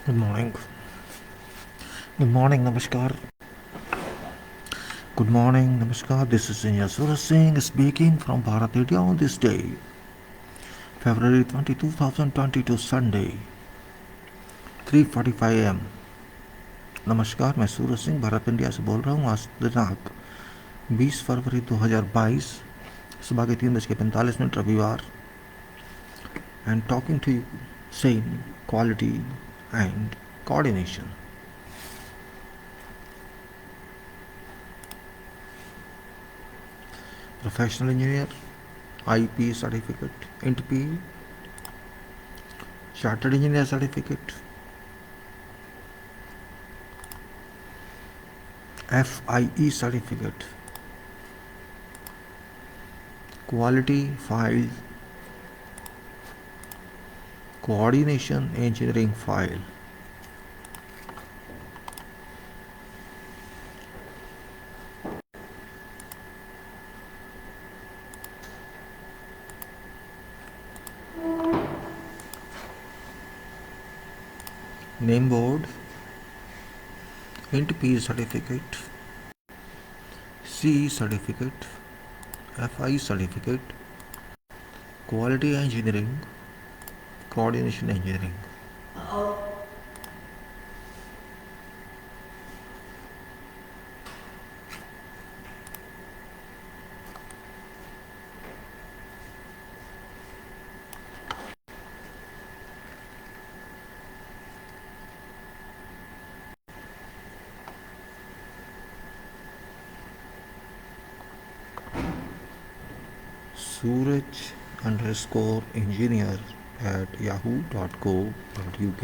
Good morning. Good morning, Namaskar. Good morning, Namaskar. This is Engineer Suraj Singh speaking from Bharat India on this day, February 20, 2022, Sunday, 3:45 AM. नमस्कार, मैं Suraj Singh Bharat India से बोल रहा हूँ। आज दिनांक 20 फरवरी 2022, सुबह के 3:45 रविवार, and talking to you saying quality and coordination. Professional engineer, IP certificate, INTP, chartered engineer certificate, FIE certificate, quality file, coordination engineering file. Name board, INTP certificate, CE certificate, FI certificate, quality engineering, coordination engineering. Suraj_engineer@yahoo.co.uk.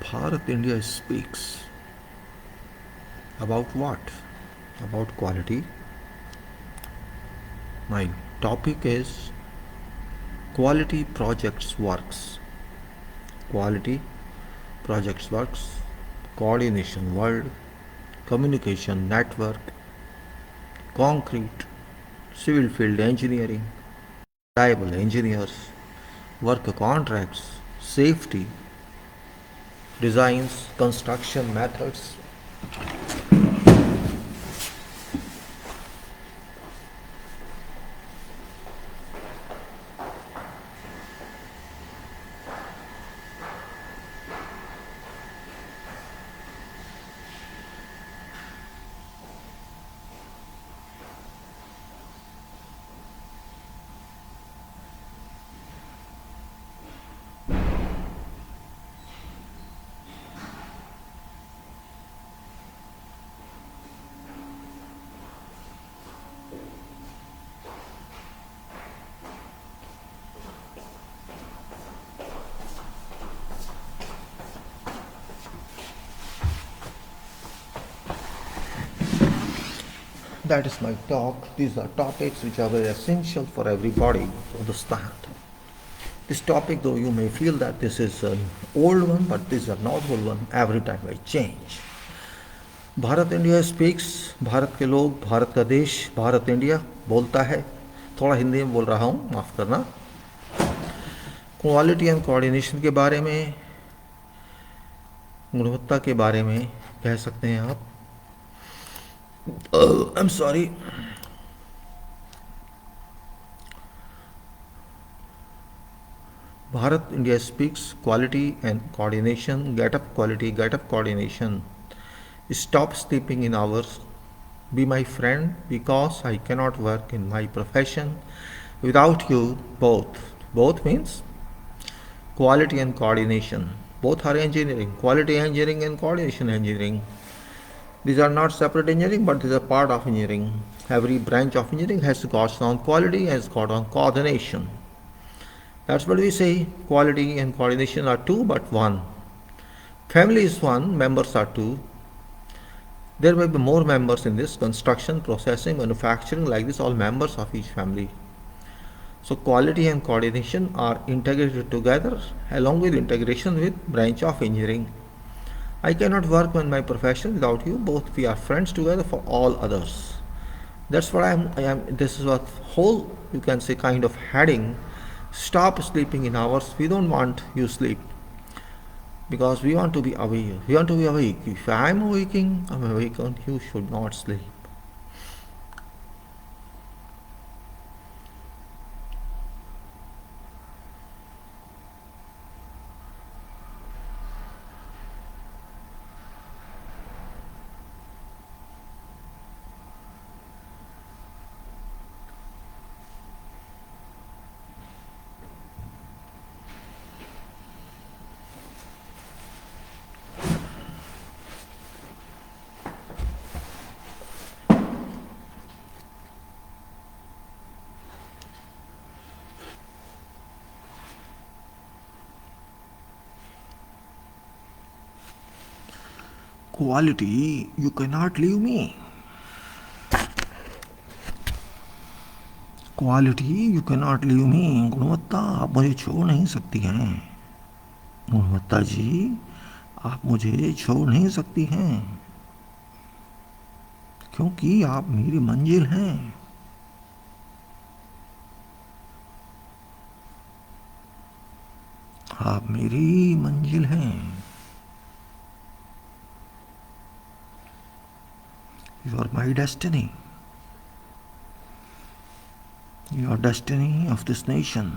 Bharat India speaks about what? About quality. My topic is quality projects works. Quality projects works, coordination world, communication network, concrete, civil field engineering, reliable engineers, work contracts, safety, designs, construction methods. That is my talk. These are topics which are very essential for everybody to understand. This topic, though you may feel that this is an old one, but this is an not old one. Every time I change. Bharat India speaks, Bharat के लोग, भारत का देश, Bharat India बोलता है. थोड़ा हिंदी में बोल रहा हूँ, माफ़ करना. क्वालिटी एंड कोऑर्डिनेशन के बारे में, गुणवत्ता के बारे में कह सकते हैं आप. I'm sorry. Bharat India speaks quality and coordination, get up quality, get up coordination. Stop sleeping in hours. Be my friend because I cannot work in my profession without you both. Both means quality and coordination. Both are engineering, quality engineering and coordination engineering. These are not separate engineering, but these are part of engineering. Every branch of engineering has got on quality, has got on coordination. That's what we say. Quality and coordination are two, but one. Family is one, members are two. There may be more members in this: construction, processing, manufacturing, like this, all members of each family. So quality and coordination are integrated together along with integration with branch of engineering. I cannot work on my profession without you. Both we are friends together for all others. That's what I am. This is a whole, you can say, kind of heading. Stop sleeping in hours. We don't want you sleep because we want to be aware. We want to be awake. If I'm awaking, I'm awakened. You should not sleep. Quality, you cannot leave me. Quality you can not leave me. गुणवत्ता, आप मुझे छोड़ नहीं सकती हैं. गुणवत्ता जी, आप मुझे छोड़ नहीं सकती हैं क्योंकि आप मेरी मंजिल हैं. आप मेरी मंजिल हैं. You are my destiny. You are destiny of this nation.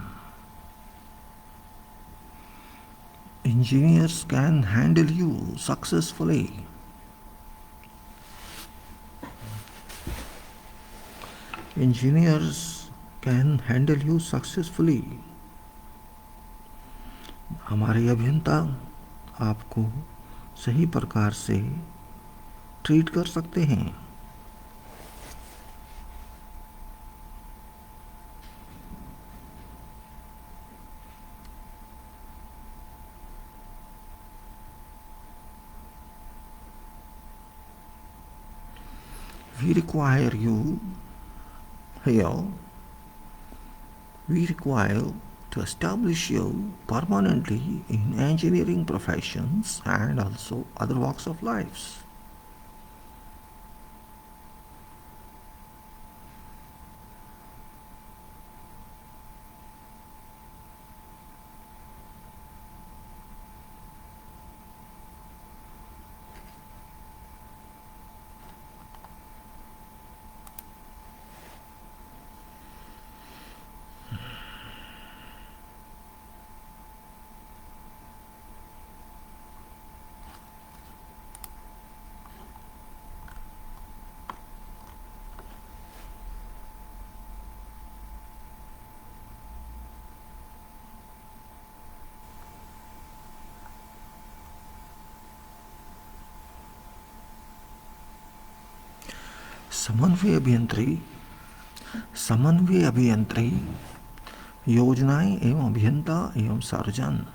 Engineers can handle you successfully. Engineers can handle you successfully. हमारे अभियंता आपको सही प्रकार से ट्रीट कर सकते हैं. We require you here. We require to establish you permanently in engineering professions and also other walks of life. समन्वय अभियंत्री योजनाएं एवं अभियंता एवं surgeon.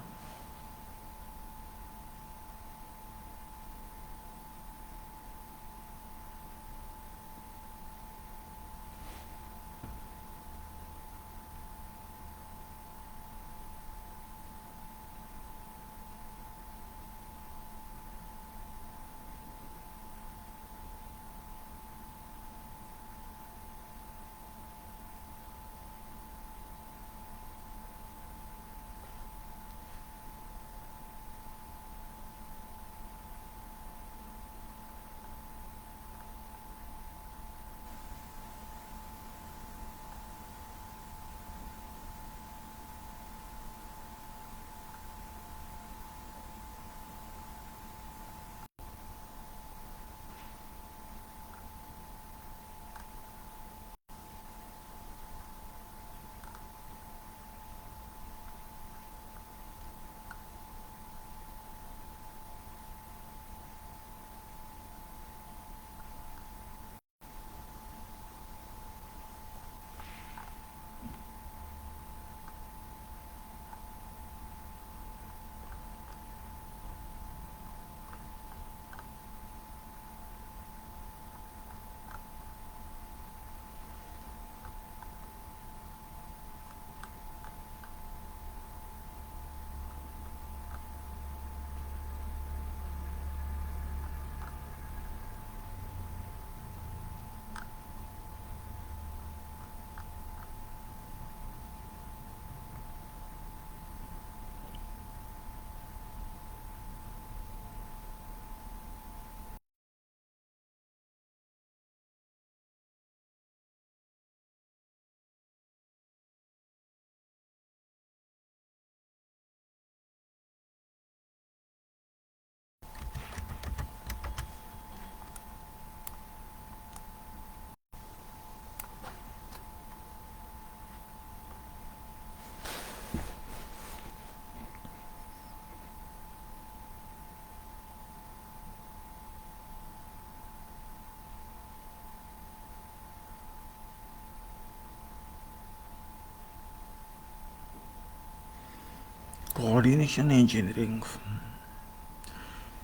Coordination engineering.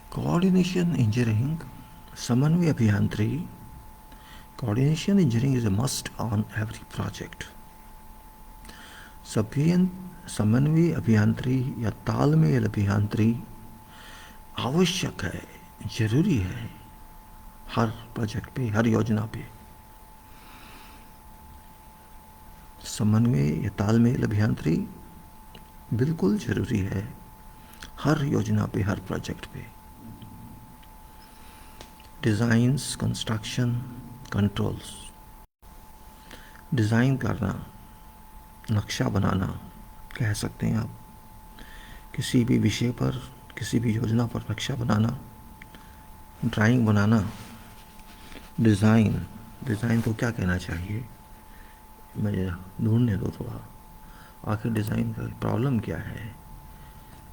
Coordination engineering, समन्वय अभियांत्रिकी. Coordination engineering is a must on every project. समन्वय अभियांत्रिकी या तालमेल अभियांत्रिकी आवश्यक है, जरूरी है हर प्रोजेक्ट पे, हर योजना पे. समन्वय या तालमेल अभियांत्रिकी बिल्कुल जरूरी है हर योजना पे, हर प्रोजेक्ट पे. Designs, construction, controls. डिज़ाइन करना, नक्शा बनाना कह सकते हैं आप. किसी भी विषय पर, किसी भी योजना पर नक्शा बनाना, ड्राइंग बनाना. डिज़ाइन, डिज़ाइन को क्या कहना चाहिए, मुझे ढूंढने दो थोड़ा. आखिर डिज़ाइन का प्रॉब्लम क्या है,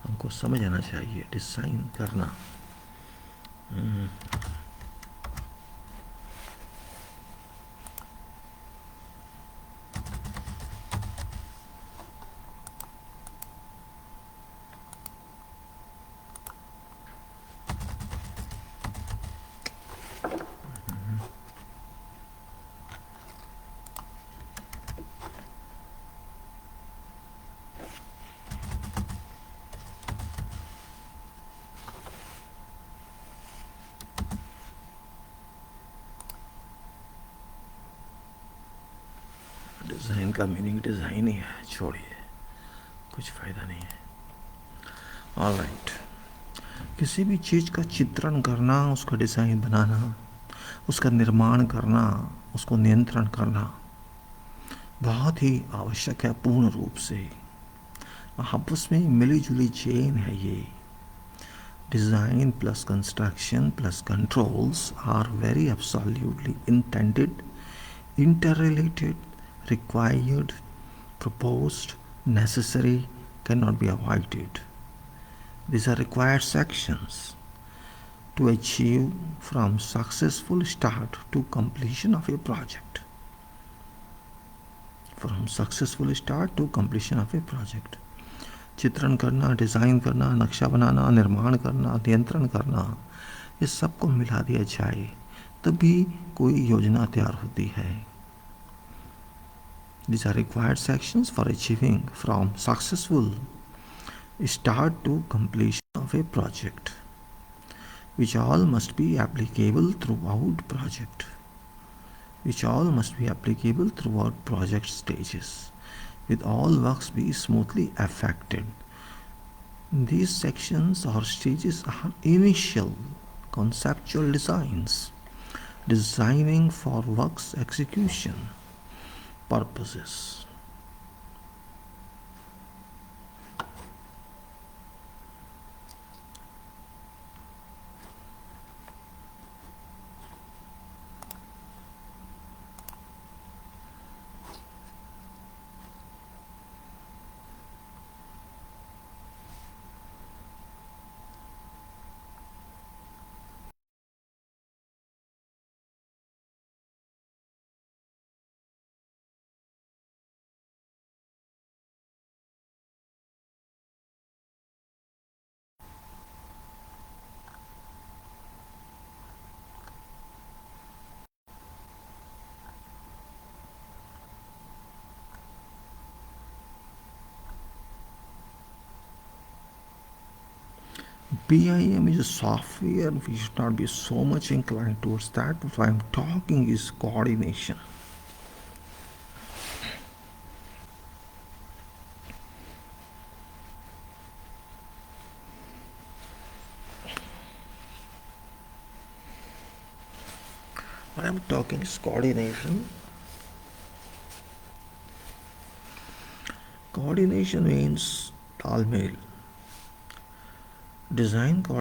हमको समझ आना चाहिए. डिज़ाइन करना, डिज़ाइन का मीनिंग डिज़ाइन ही है, छोड़िए, कुछ फ़ायदा नहीं है. ऑलराइट. किसी भी चीज़ का चित्रण करना, उसका डिज़ाइन बनाना, उसका निर्माण करना, उसको नियंत्रण करना बहुत ही आवश्यक है, पूर्ण रूप से. आपस में मिली जुली चेन है ये. Design plus construction plus controls are very absolutely intended, interrelated, required, proposed, necessary, cannot be avoided. These are required sections to achieve from successful start to completion of a project. From successful start to completion of a project. चित्रण करना, design करना, नक्शा बनाना, निर्माण करना, नियंत्रण करना, ये सबको मिला दिया जाए तभी कोई योजना तैयार होती है. These are required sections for achieving from successful start to completion of a project, which all must be applicable throughout project, which all must be applicable throughout project stages, with all works be smoothly affected. These sections or stages are initial conceptual designs, designing for works execution purposes. BIM is a software, we should not be so much inclined towards that. What I am talking is coordination. What I am talking is coordination. Coordination means talmail. Design coordination.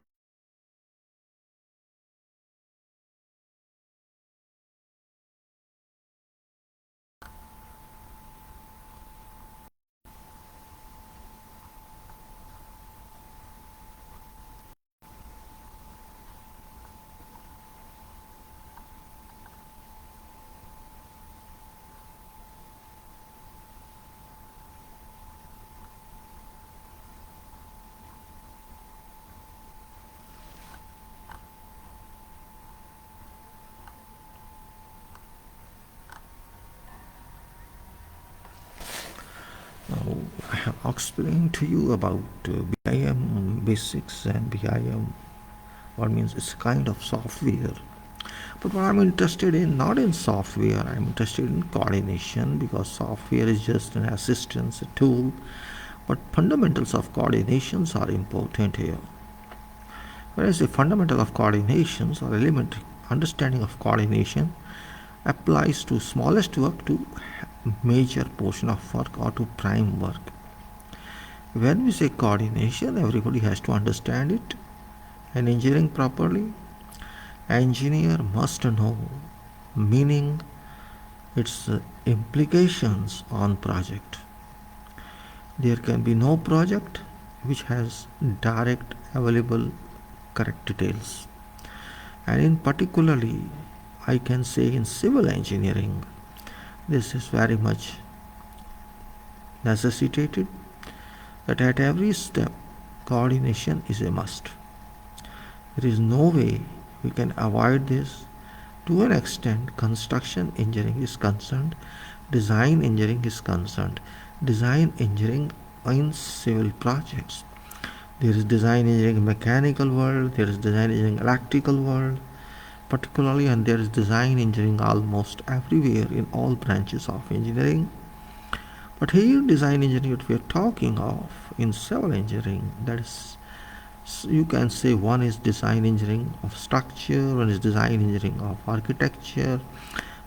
have explained to you about BIM basics and BIM, what means it's a kind of software. But what I'm interested in, not in software, I'm interested in coordination, because software is just an assistance, a tool, but fundamentals of coordinations are important here. Whereas the fundamental of coordinations or elementary understanding of coordination applies to smallest work to major portion of work or to prime work. When we say coordination, everybody has to understand it. And engineering properly, engineer must know meaning, its implications on project. There can be no project which has direct available correct details. And in particularly, I can say in civil engineering, this is very much necessitated, that at every step coordination is a must. There is no way we can avoid this. To an extent, construction engineering is concerned, design engineering is concerned. Design engineering in civil projects. There is design engineering mechanical world, there is design engineering electrical world, particularly, and there is design engineering almost everywhere in all branches of engineering. But here design engineering that we are talking of in civil engineering, that is, you can say one is design engineering of structure, one is design engineering of architecture,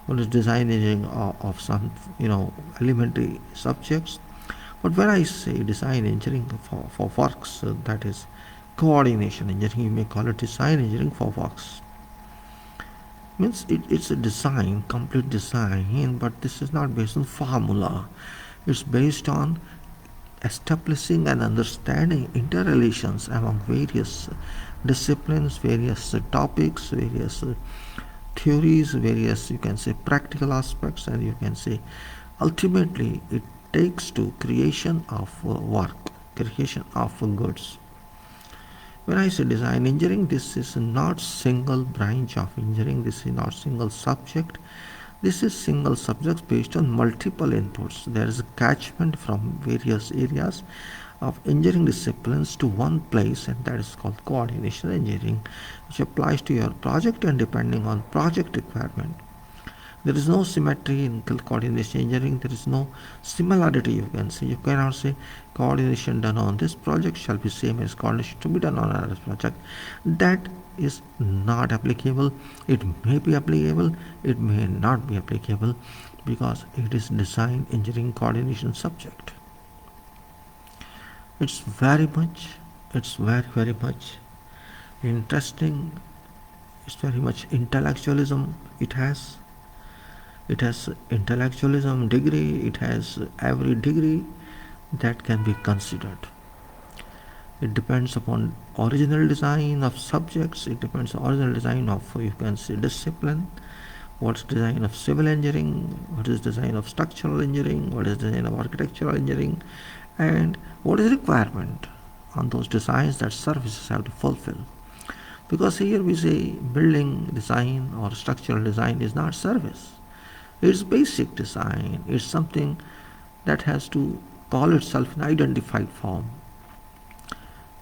one is design engineering of some elementary subjects. But when I say design engineering for works, that is coordination engineering, you may call it design engineering for works. Means it's a design, complete design, but this is not based on formula. It's based on establishing and understanding interrelations among various disciplines, various topics, various theories, various, you can say, practical aspects, and you can say ultimately it takes to creation of work, creation of goods. When I say design engineering, this is not single branch of engineering, this is not single subject. This is single subjects based on multiple inputs. There is a catchment from various areas of engineering disciplines to one place, and that is called coordination engineering, which applies to your project and depending on project requirement. There is no symmetry in coordination engineering. There is no similarity, you can say. You cannot say coordination done on this project shall be same as coordination to be done on another project. That is not applicable. It may be applicable, it may not be applicable, because it is design engineering coordination subject. It's very much interesting. It's very much intellectualism. It has intellectualism degree, it has every degree that can be considered. It depends upon original design of subjects, it depends on original design of, you can say, discipline. What's design of civil engineering, what is design of structural engineering, what is design of architectural engineering, and what is requirement on those designs that services have to fulfill. Because here we say building design or structural design is not service. It's basic design. It's something that has to call itself in identified form.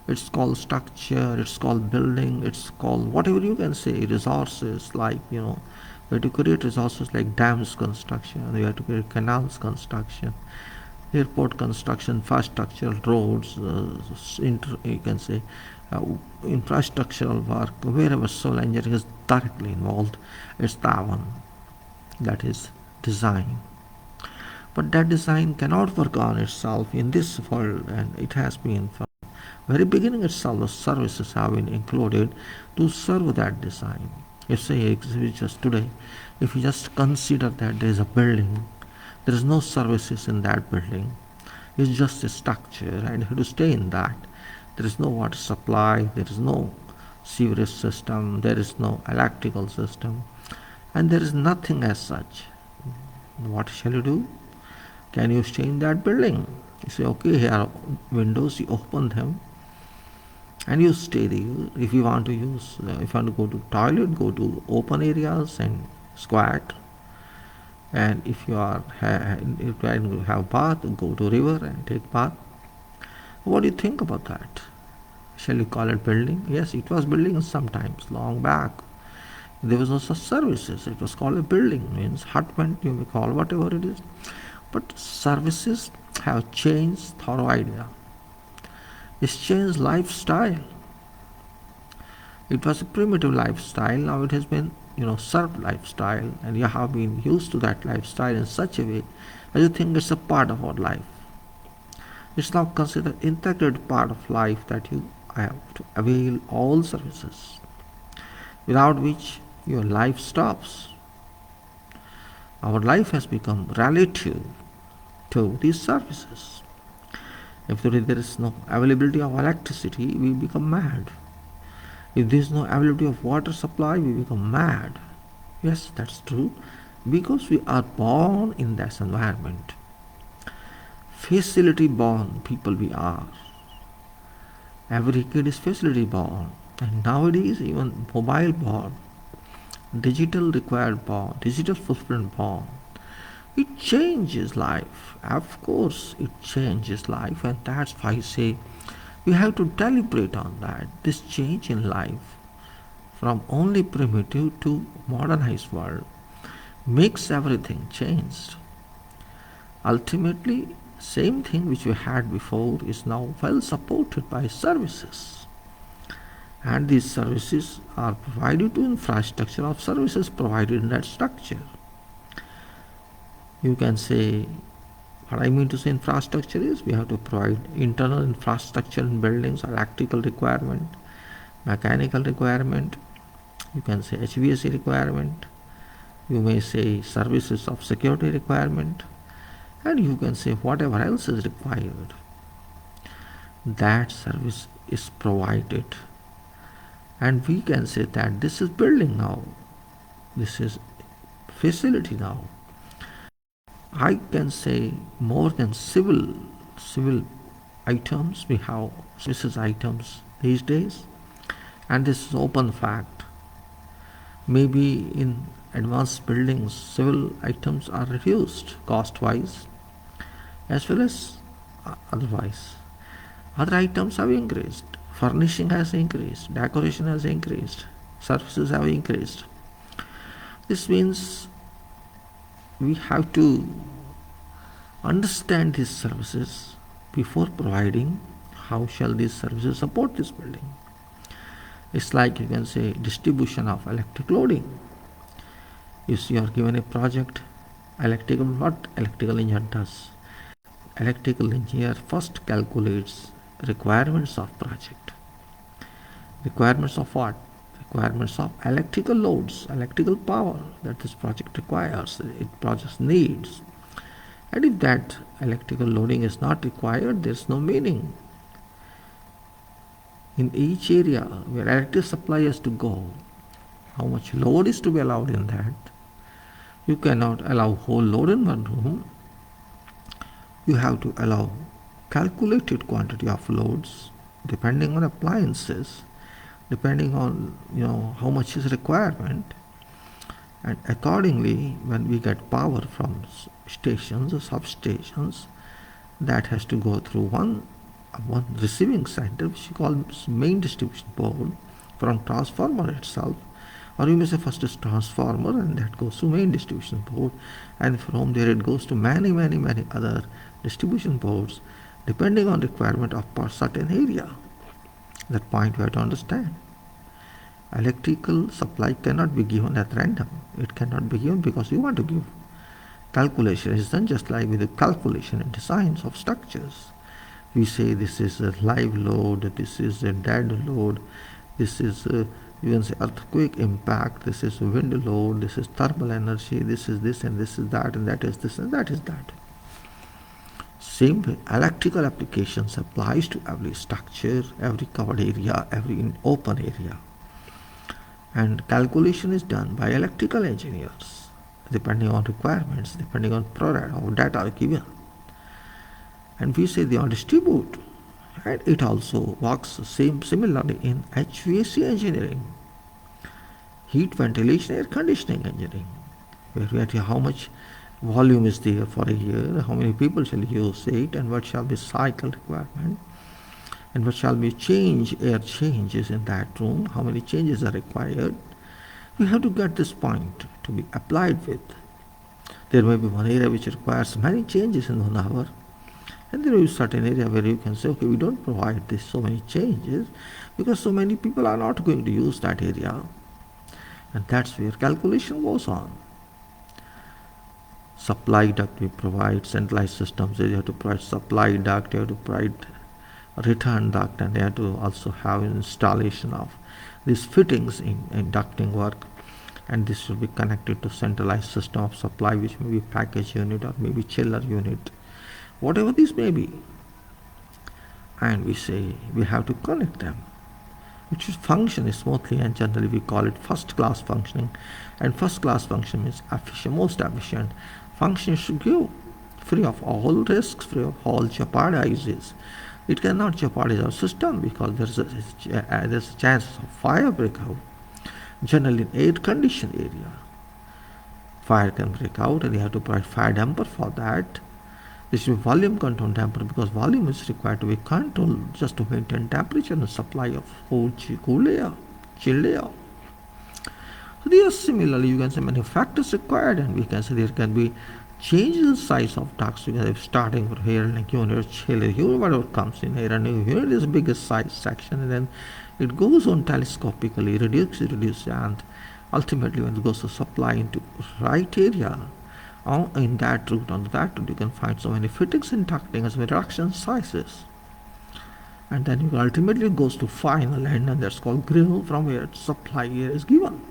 It's called structure, it's called building, it's called whatever you can say, resources, like, we have to create resources like dams construction, we have to create canals construction, airport construction, infrastructural roads, you can say infrastructural work, wherever civil engineering is directly involved, it's that one. That is design. But that design cannot work on itself in this world, and it has been from very beginning itself. The services have been included to serve that design. If say just today, if you just consider that there is a building, there is no services in that building. It's just a structure, and you have to stay in that. There is no water supply, there is no sewerage system, there is no electrical system, and there is nothing as such. What shall you do? Can you stay in that building? You say, okay, here are windows, you open them and you stay there. If you want to use, if you want to go to toilet, go to open areas and squat. And if you are if you have bath, go to river and take bath. What do you think about that? Shall you call it building? Yes, it was building sometimes, long back. There was no such services. It was called a building, means hutment, you may call whatever it is. But services have changed thorough idea. It's changed lifestyle. It was a primitive lifestyle, now it has been, served lifestyle, and you have been used to that lifestyle in such a way that you think it's a part of our life. It's now considered integrated part of life that you have to avail all services, without which your life stops. Our life has become relative to these services. If there is no availability of electricity, we become mad. If there is no availability of water supply, we become mad. Yes, that's true, because we are born in this environment. Facility born people we are. Every kid is facility born, and nowadays even mobile born, digital required born, digital footprint born. It changes life. Of course, it changes life, and that's why I say we have to deliberate on that. This change in life from only primitive to modernized world makes everything changed. Ultimately, same thing which we had before is now well supported by services. And these services are provided to infrastructure of services provided in that structure. You can say, what I mean to say infrastructure is we have to provide internal infrastructure in buildings, electrical requirement, mechanical requirement, you can say HVAC requirement, you may say services of security requirement, and you can say whatever else is required. That service is provided, and we can say that this is building now, this is facility now. I can say more than civil items, we have services items these days, and this is open fact. Maybe in advanced buildings, civil items are reduced cost-wise as well as otherwise. Other items have increased. Furnishing has increased. Decoration has increased. Services have increased. This means we have to understand these services before providing. How shall these services support this building? It's like, you can say, distribution of electric loading. If you are given a project, what electrical engineer does? Electrical engineer first calculates requirements of project. Requirements of what? Requirements of electrical loads, electrical power that this project requires, it project needs. And if that electrical loading is not required, there is no meaning. In each area where electric supply has to go, how much load is to be allowed in that? You cannot allow whole load in one room. You have to allow calculated quantity of loads depending on appliances, depending on how much is requirement, and accordingly when we get power from stations or substations, that has to go through one receiving center which we call main distribution board from transformer itself, or you may say first is transformer and that goes to main distribution board, and from there it goes to many other distribution boards depending on requirement of per certain area. That point you have to understand. Electrical supply cannot be given at random. It cannot be given because you want to give. Calculation is done just like with the calculation and designs of structures. We say this is a live load, this is a dead load, this is you can say earthquake impact, this is wind load, this is thermal energy, this is this and this is that, and that is this and that is that. Same way, electrical applications applies to every structure, every covered area, every open area. And calculation is done by electrical engineers, depending on requirements, depending on product or data are given. And we say they all distribute. And it also works similarly in HVAC engineering, heat, ventilation, air conditioning engineering, where we have to how much volume is there for a year, how many people shall use it, and what shall be cycle requirement. And what shall we change? Air changes in that room. How many changes are required? We have to get this point to be applied with. There may be one area which requires many changes in 1 hour, and there will be a certain area where you can say, okay, we don't provide this so many changes because so many people are not going to use that area. And that's where calculation goes on. Supply duct we provide, centralized systems, you have to provide supply duct, you have to provide return duct, and you have to also have installation of these fittings in ducting work. And this should be connected to centralized system of supply, which may be package unit or maybe chiller unit, whatever this may be. And we say we have to connect them, which should function smoothly, and generally we call it first class functioning. And first class function means efficient, most efficient function should give free of all risks, free of all jeopardizes. It cannot jeopardize our system because there's a chance of fire breakout. Generally in air conditioned area, fire can break out, and you have to provide fire damper for that. This is volume control damper because volume is required to be controlled just to maintain temperature and supply of cool air, chilled air. So these similarly you can say many factors required, and we can say there can be changes in size of ducts. You can say starting from here like unit, chiller unit, whatever comes in here, and unit is the biggest size section, and then it goes on telescopically, reduces, and ultimately when it goes to supply into right area, in that route, on that route, you can find so many fittings and ducting as reduction sizes. And then you ultimately goes to final end, and that's called grill, from where supply air is given.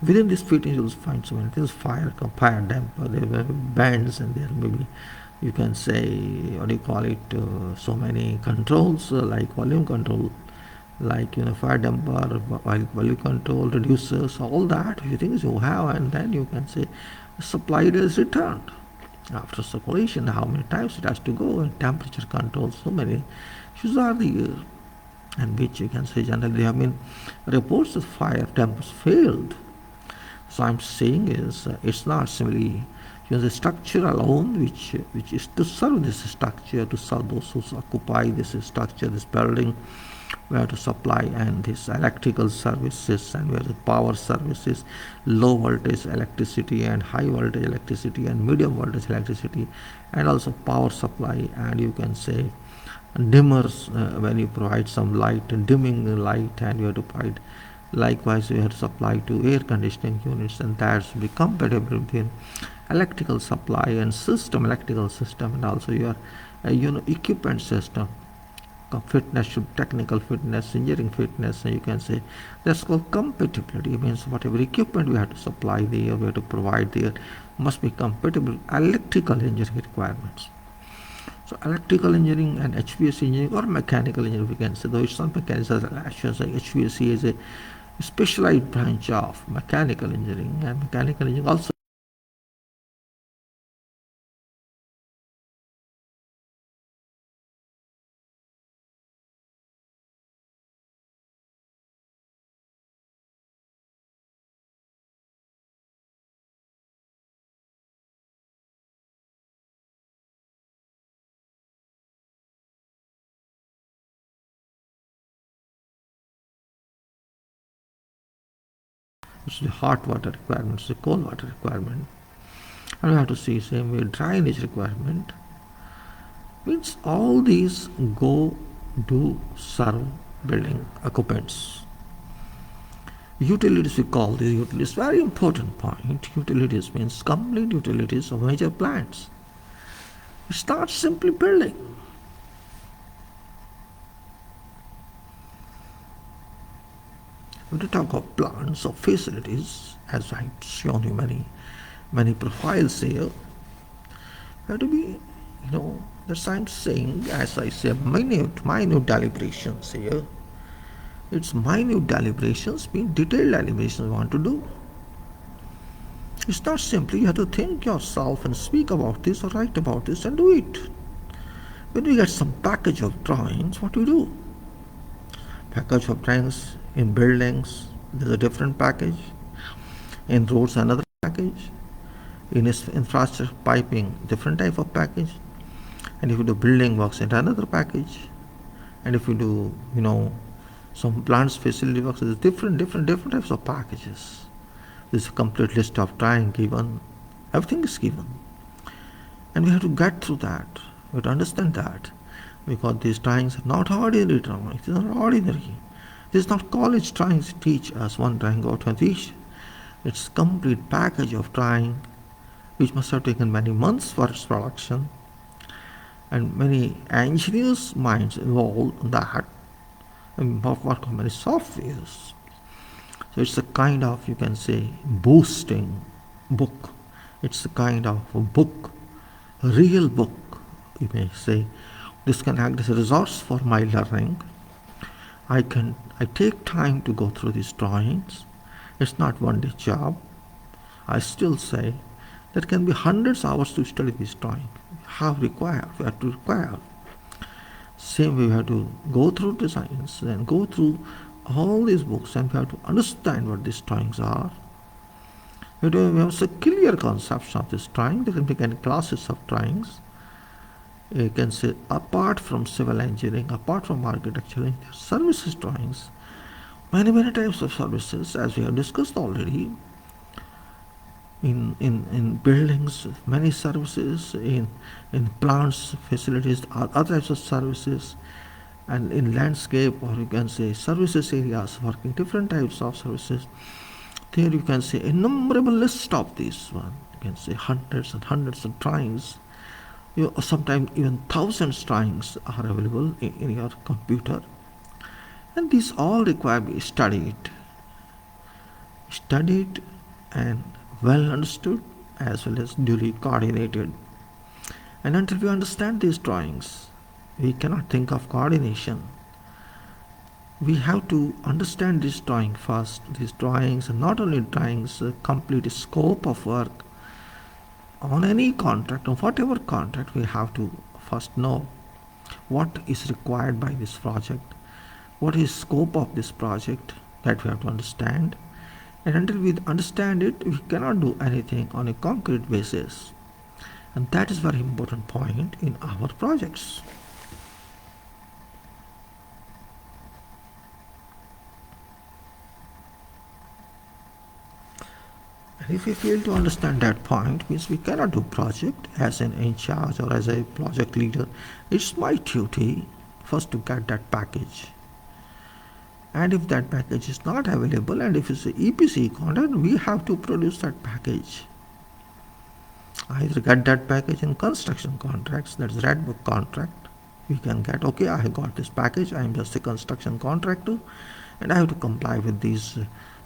Within this fitting, you'll find so many things: fire damper, there will be bands, and there may be, you can say, what do you call it, so many controls like volume control, like fire damper, volume control, reducers, all that things you have, and then you can say supply is returned after circulation, how many times it has to go, and temperature control, so many issues are there, and which you can say generally there have been reports of fire dampers failed. So I'm saying is it's not simply the structure alone which is to serve this structure, to serve those who occupy this structure, this building. We have to supply and this electrical services, and we have the power services, low voltage electricity and high voltage electricity and medium voltage electricity, and also power supply, and you can say dimmers when you provide some light, dimming light, and you have to provide. Likewise, we have to supply to air conditioning units, and that should be compatible with electrical supply and system, electrical system, and also your equipment system. Fitness should technical fitness, engineering fitness, and you can say that's called compatibility. It means whatever equipment we have to supply there, we have to provide there, must be compatible with electrical engineering requirements. So electrical engineering and HVAC engineering or mechanical engineering, we can say, though it's not mechanical, actually HVAC is a specialized branch of mechanical engineering, and mechanical engineering also it's the hot water requirement, it's the cold water requirement, and we have to see same way drainage requirement. Means all these go to serve building occupants. Utilities, we call these utilities, very important point. Utilities means complete utilities of major plants. It's not simply building. When we talk of plants or facilities, as I've shown you many profiles here, have to be, that's I'm saying, as I say, minute deliberations here. It's minute deliberations, mean detailed deliberations we want to do. It's not simply you have to think yourself and speak about this or write about this and do it. When we get some package of drawings, what do we do? Package of drawings in buildings, there's a different package. In roads, another package. In infrastructure piping, different type of package. And if you do building works, into another package. And if you do, some plants facility works, there's different types of packages. There's a complete list of drawing given. Everything is given. And we have to get through that. We have to understand that. Because these drawings are not ordinary drawings. These are ordinary. This is not college drawings teach us one drawing or 20 each. It's a complete package of drawing which must have taken many months for its production, and many engineers' minds involved in that, and work on many softwares. So it's a kind of, you can say, boosting book. It's a kind of a book, a real book, you may say. This can act as a resource for my learning. I take time to go through these drawings. It's not one day job. I still say there can be hundreds of hours to study this drawing. We have to require. Same way we have to go through designs and go through all these books, and we have to understand what these drawings are. We have a clear conception of this drawing. There can be many classes of drawings. You can say apart from civil engineering, apart from architecture, services drawings. Many types of services, as we have discussed already. In buildings, many services, in plants, facilities, other types of services, and in landscape, or you can say services areas, working different types of services. There you can say innumerable list of these one. You can say hundreds and hundreds of drawings. Sometimes even thousands drawings are available in your computer. And these all require to be studied and well understood, as well as duly coordinated. And until we understand these drawings, we cannot think of coordination. We have to understand this drawing first. These drawings, and not only drawings, complete scope of work on any contract, on whatever contract. We have to first know what is required by this project, what is scope of this project, that we have to understand. And until we understand it, we cannot do anything on a concrete basis. And that is a very important point in our projects. And if we fail to understand that point, means we cannot do project as an in charge or as a project leader. It's my duty first to get that package. And if that package is not available, and if it's an EPC contract, we have to produce that package. Either get that package in construction contracts, that's Red Book contract. We can get, okay, I have got this package, I am just a construction contractor, and I have to comply with these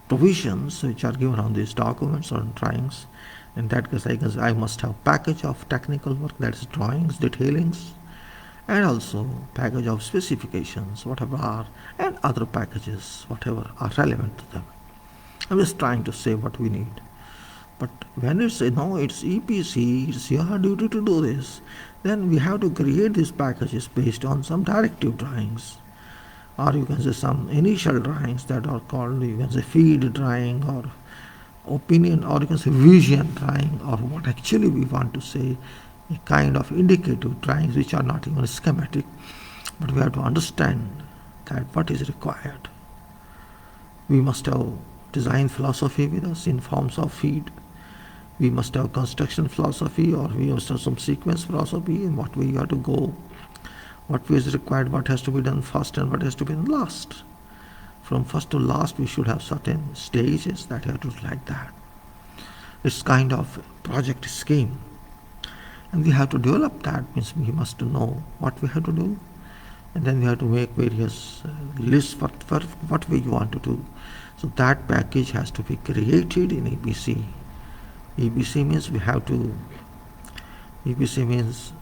provisions which are given on these documents or drawings. In that case, I must have package of technical work, that is drawings, detailings, and also package of specifications, whatever are, and other packages, whatever are relevant to them. I'm just trying to say what we need. But when it's EPC, it's your duty to do this, then we have to create these packages based on some directive drawings, or you can say some initial drawings that are called, you can say feed drawing, or opinion, or you can say vision drawing, or what actually we want to say, a kind of indicative drawings which are not even schematic, but we have to understand that what is required. We must have design philosophy with us in forms of feed. We must have construction philosophy, or we must have some sequence philosophy in what way you have to go, what way is required, what has to be done first and what has to be done last. From first to last we should have certain stages that have to do like that. It's kind of project scheme. And we have to develop that, means we must know what we have to do, and then we have to make various lists for what we want to do. So that package has to be created in EPC. EPC means EPC means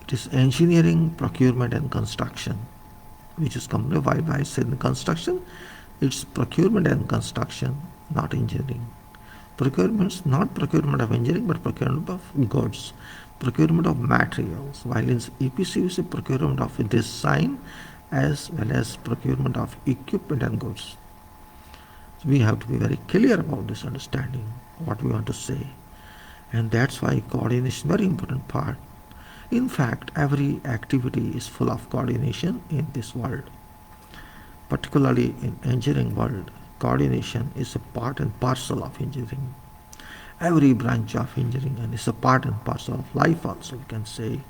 it is engineering, procurement and construction, which is combined. Why I said construction, it's procurement and construction, not engineering. Procurement, not procurement of engineering, but procurement of goods, procurement of materials. While in EPC is a procurement of design as well as procurement of equipment and goods. So we have to be very clear about this understanding, what we want to say. And that's why coordination is a very important part. In fact, every activity is full of coordination in this world. Particularly in engineering world, coordination is a part and parcel of engineering. Every branch of engineering and is a part and parcel of life also, we can say.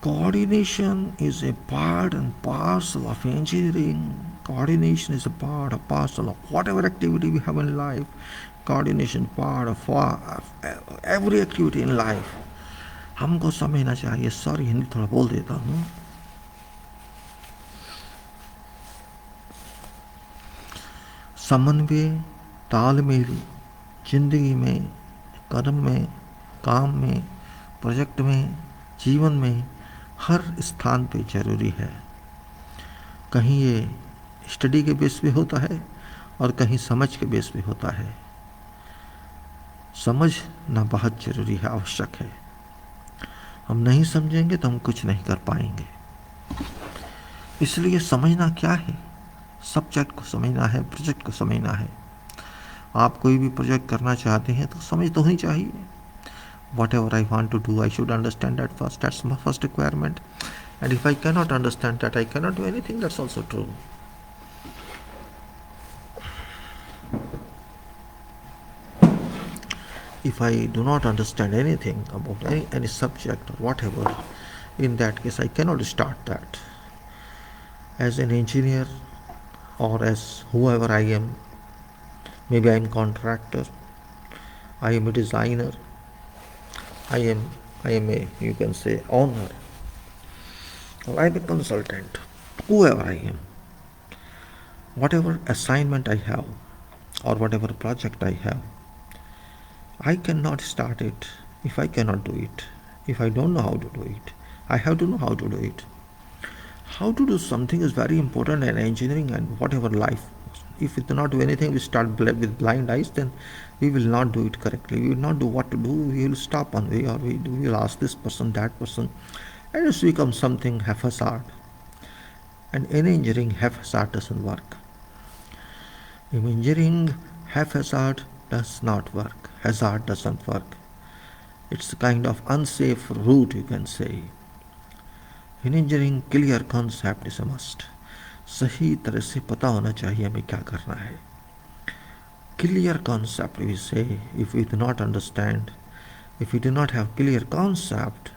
Coordination is a part and parcel of engineering. Coordination is a part or parcel of whatever activity we have in life. Coordination part of every activity in life. हमको समझना चाहिए. Sorry, Hindi थोड़ा बोल देता हूँ. समन्वय, तालमेल जिंदगी में, कर्म में, काम में, प्रोजेक्ट में, जीवन में हर स्थान पे जरूरी है. कहीं ये स्टडी के बेस पे होता है और कहीं समझ के बेस पे होता है. समझना बहुत जरूरी है, आवश्यक है. हम नहीं समझेंगे तो हम कुछ नहीं कर पाएंगे. इसलिए समझना क्या है, सब्जेक्ट को समझना है, प्रोजेक्ट को समझना है. आप कोई भी प्रोजेक्ट करना चाहते हैं तो समझ तो होनी चाहिए. Whatever I want to do, I should understand that first. That's my first requirement. And if I cannot understand that, I cannot do anything. That's also true. If I do not understand anything about any subject or whatever, in that case, I cannot start that. As an engineer or as whoever I am, maybe I am contractor, I am a designer, I am a, you can say, owner, or I am a consultant, whoever I am. Whatever assignment I have or whatever project I have, I cannot start it if I cannot do it. If I don't know how to do it, I have to know how to do it. How to do something is very important in engineering and whatever life. If we do not do anything, we start with blind eyes, then we will not do it correctly. We will not do what to do. We will stop on way, or we will ask this person, that person, and it becomes something haphazard. And in engineering, haphazard doesn't work. In engineering, haphazard does not work. Hazard doesn't work. It's a kind of unsafe route, you can say. In engineering, clear concept is a must. सही तरह से पता होना चाहिए हमें क्या करना है. Clear concept, we say. If we do not understand, if we do not have clear concept,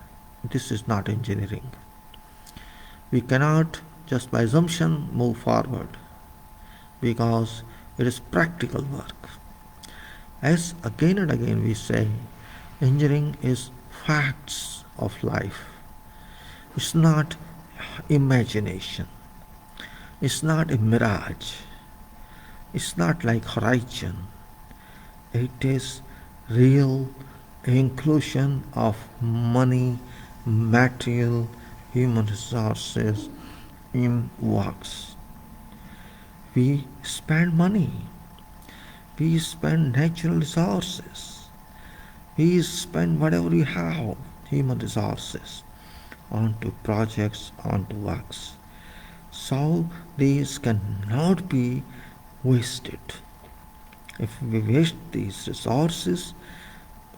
this is not engineering. We cannot just by assumption move forward, because it is practical work. As again and again we say, engineering is facts of life. It's not imagination. It's not a mirage. It's not like horizon. It is real inclusion of money, material, human resources in works. We spend money. We spend natural resources. We spend whatever we have, human resources, onto projects, onto works. So these cannot be wasted. If we waste these resources,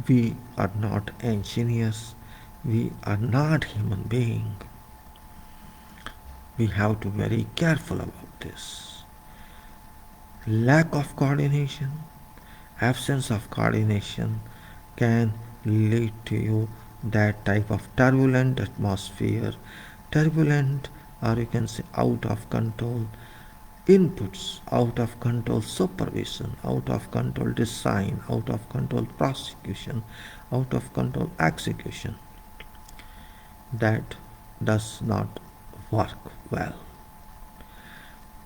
we are not engineers, we are not human beings. We have to be very careful about this. Lack of coordination, absence of coordination can lead to you that type of turbulent atmosphere, turbulent, or you can say out of control inputs, out of control supervision, out of control design, out of control prosecution, out of control execution, that does not work well.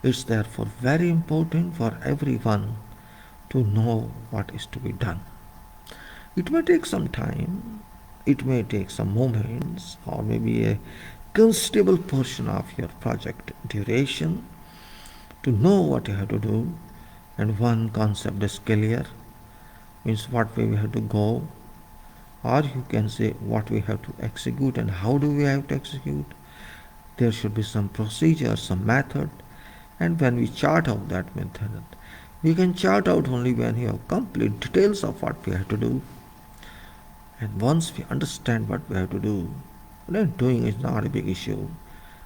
It's therefore very important for everyone to know what is to be done. It may take some time, it may take some moments, or maybe a considerable portion of your project duration to know what you have to do, and one concept is clear, means what way we have to go, or you can say what we have to execute and how do we have to execute. There should be some procedure, some method, and when we chart out that method, we can chart out only when you have complete details of what we have to do. And once we understand what we have to do, then doing is not a big issue,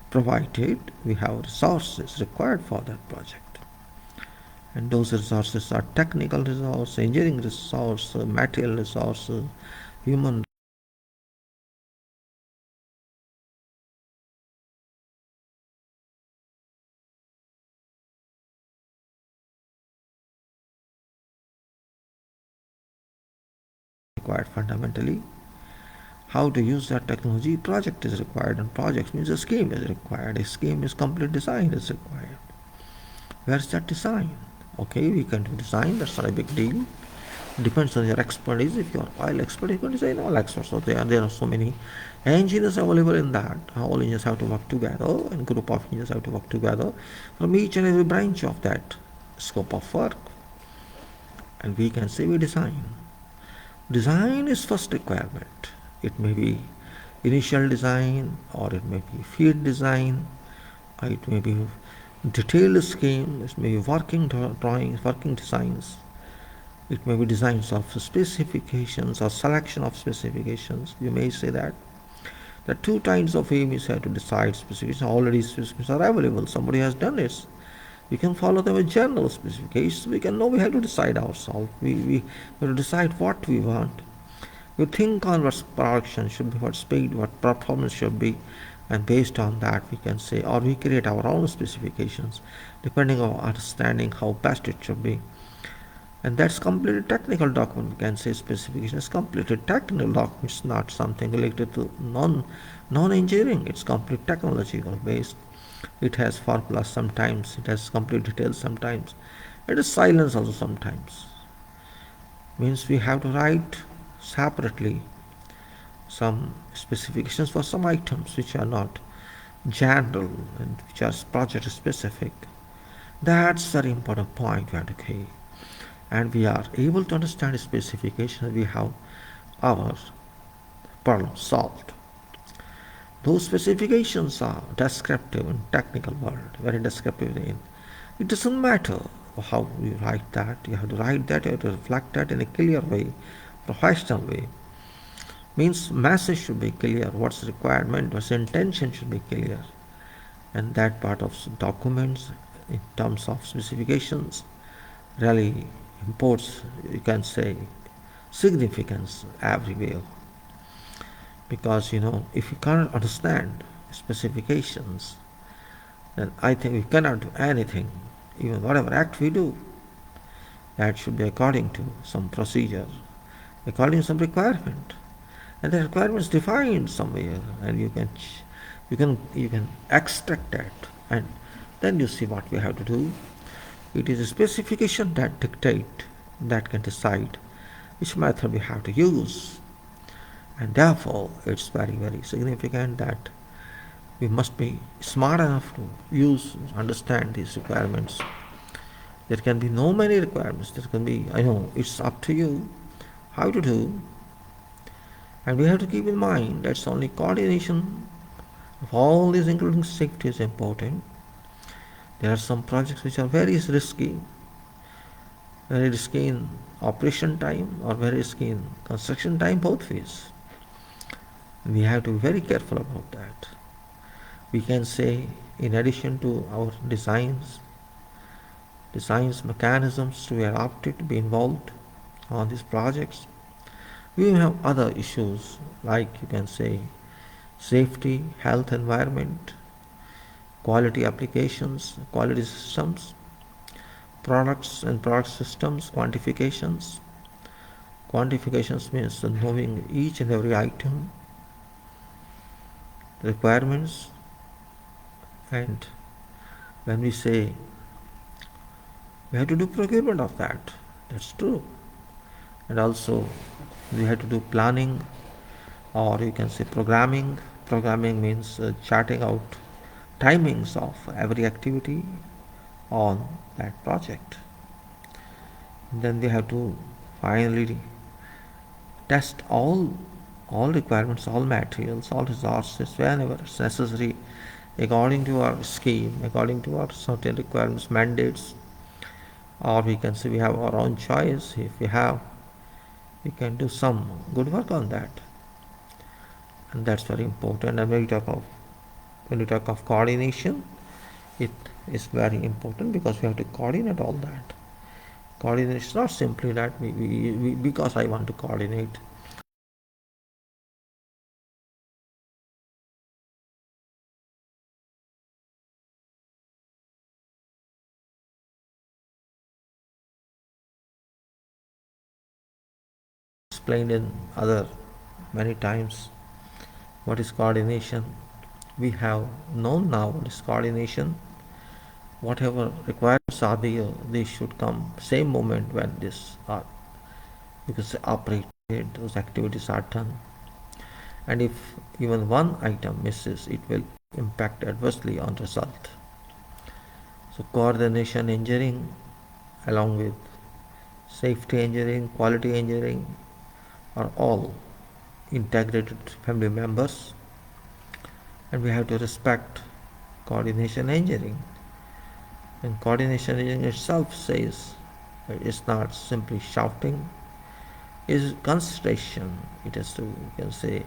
provided we have resources required for that project. And those resources are technical resources, engineering resources, material resources, human required fundamentally. How to use that technology, project is required, and project means a scheme is required. A scheme is complete design is required. Where is that design? Okay, we can do design, that's not a big deal. Depends on your expertise. If you are oil expert, you can design all experts. So there are so many engineers available in that. All engineers have to work together, and group of engineers have to work together from each and every branch of that scope of work. And we can say we design. Design is first requirement. It may be initial design, or it may be field design, or it may be detailed scheme, it may be working drawings, working designs. It may be designs of specifications or selection of specifications. You may say that. There are two kinds of aims you have to decide specifications. Already specifications are available. Somebody has done it. We can follow them with general specifications. We can know we have to decide ourselves. We have to decide what we want. We think on what production should be, what speed, what performance should be, and based on that we can say, or we create our own specifications depending on understanding how best it should be. And that's completely technical document. We can say specification is completely technical document. It's not something related to non-engineering. It's complete technological based. It has formulas sometimes. It has complete details sometimes. It is silence also sometimes. Means we have to write separately some specifications for some items which are not general and which are project specific. That's a very important point we have to keep. And we are able to understand specifications, we have our problem solved. Those specifications are descriptive in technical world, very descriptive in. It doesn't matter how you write that, you have to write that, you have to reflect that in a clear way, professional way. Means message should be clear, what's requirement, what's intention should be clear. And that part of documents in terms of specifications really imports, you can say, significance everywhere. Because if you cannot understand specifications, then I think we cannot do anything. Even whatever act we do, that should be according to some procedure, according to some requirement, and the requirement is defined somewhere, and you can extract that, and then you see what we have to do. It is a specification that dictate, that can decide which method we have to use, and therefore it's very, very significant that we must be smart enough to understand these requirements. There can be no many requirements. There can be, it's up to you how to do, and we have to keep in mind that's only coordination of all these, including safety, is important. There are some projects which are very risky in operation time or very risky in construction time, both ways. We have to be very careful about that. We can say, in addition to our designs mechanisms to be adopted, to be involved on these projects, We have other issues like you can say safety, health, environment, quality applications, quality systems, products and product systems, quantifications. Quantifications means knowing each and every item, requirements, and when we say we have to do procurement of that, that's true. And also we have to do planning, or you can say programming. Programming means charting out timings of every activity on that project. And then we have to finally test all requirements, all materials, all resources whenever it's necessary, according to our scheme, according to our certain requirements, mandates, or we can say we have our own choice. If we have, we can do some good work on that, and that's very important. And when we talk of coordination, it is very important because we have to coordinate all that. Coordination is not simply that because I want to coordinate. Explained in other many times what is coordination. We have known now what is coordination. Whatever requirements are there, they should come same moment when this are because operated, those activities are done. And if even one item misses, it will impact adversely on result. So coordination engineering along with safety engineering, quality engineering are all integrated family members, and we have to respect coordination engineering. And coordination engineering itself says it's not simply shouting, it's concentration. It has to, you can say, you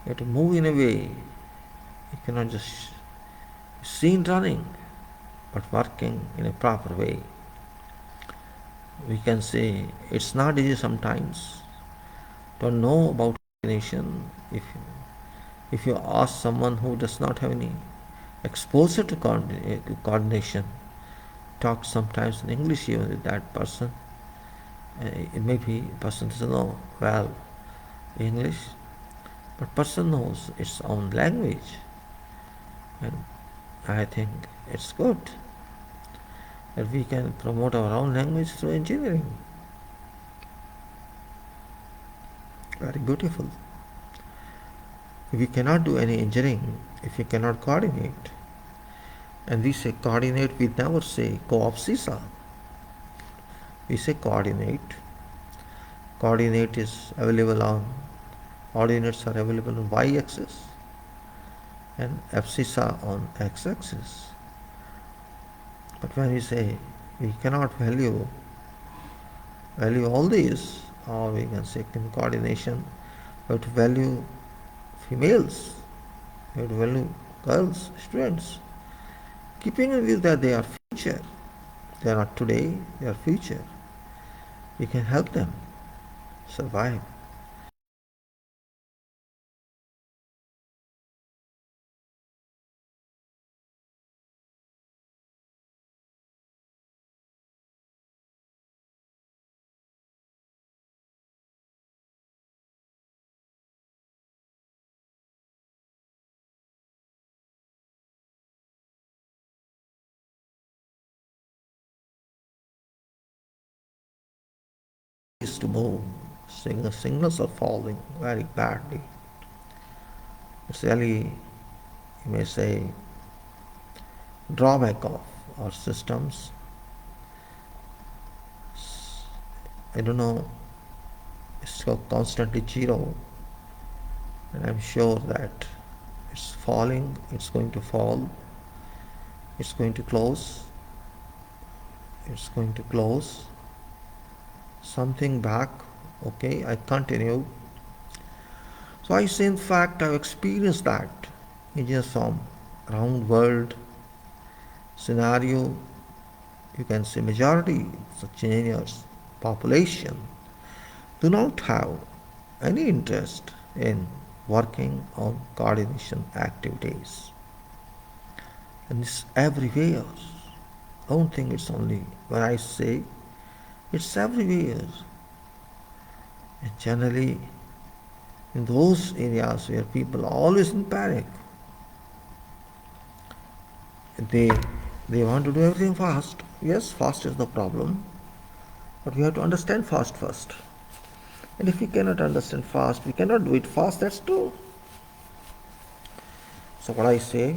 have to move in a way. You cannot just seen running, but working in a proper way. We can say it's not easy sometimes to know about coordination. If you ask someone who does not have any exposure to coordination, talk sometimes in English even with that person, it may be person doesn't know well English, but person knows its own language, and I think it's good that we can promote our own language through engineering. Very beautiful. We cannot do any engineering if we cannot coordinate. And we say coordinate, we never say co-op-seesaw. We say coordinate. Coordinate is available on, coordinates are available on y-axis and abscissa on x-axis. But when we say we cannot value all these, or we can say in coordination, we have to value females, we have to value girls, students, keeping in view that they are future. They are not today, they are future. We can help them survive. Is to move. Signals are falling very badly. It's really, you may say, drawback of our systems. I don't know, it's constantly zero, and I'm sure that it's falling, it's going to fall, it's going to close, it's going to close. Something back, okay, I continue. So I say, in fact, I've experienced that engineers from around world scenario. You can say majority such engineers population do not have any interest in working on coordination activities. And it's everywhere. I don't think it's only when I say it's everywhere. And generally, in those areas where people are always in panic, they they want to do everything fast. Yes, fast is the problem, but we have to understand fast first. And if we cannot understand fast, we cannot do it fast. That's true. So what I say,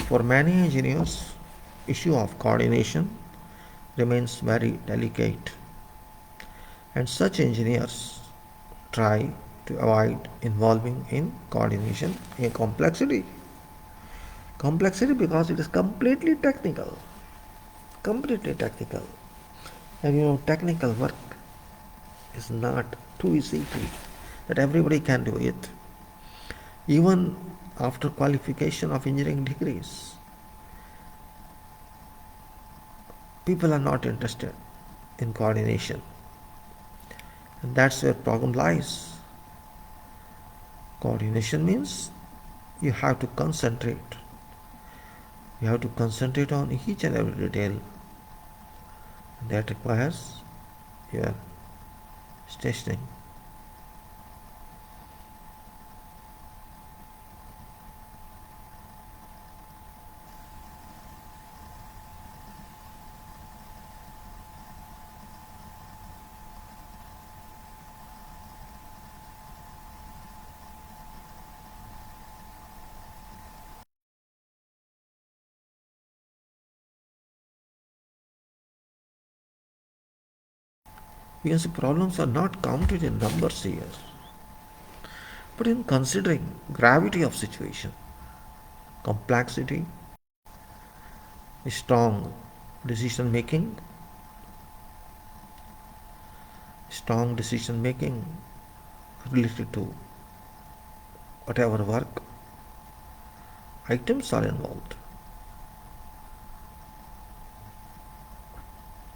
for many engineers, issue of coordination remains very delicate, and such engineers try to avoid involving in coordination in complexity. Complexity because it is completely technical. And technical work is not too easy that everybody can do it. Even after qualification of engineering degrees, people are not interested in coordination. And that's where problem lies. Coordination means you have to concentrate. You have to concentrate on each and every detail. And that requires your stationing. Because the problems are not counted in numbers here, but in considering gravity of situation, complexity, strong decision making, related to whatever work items are involved.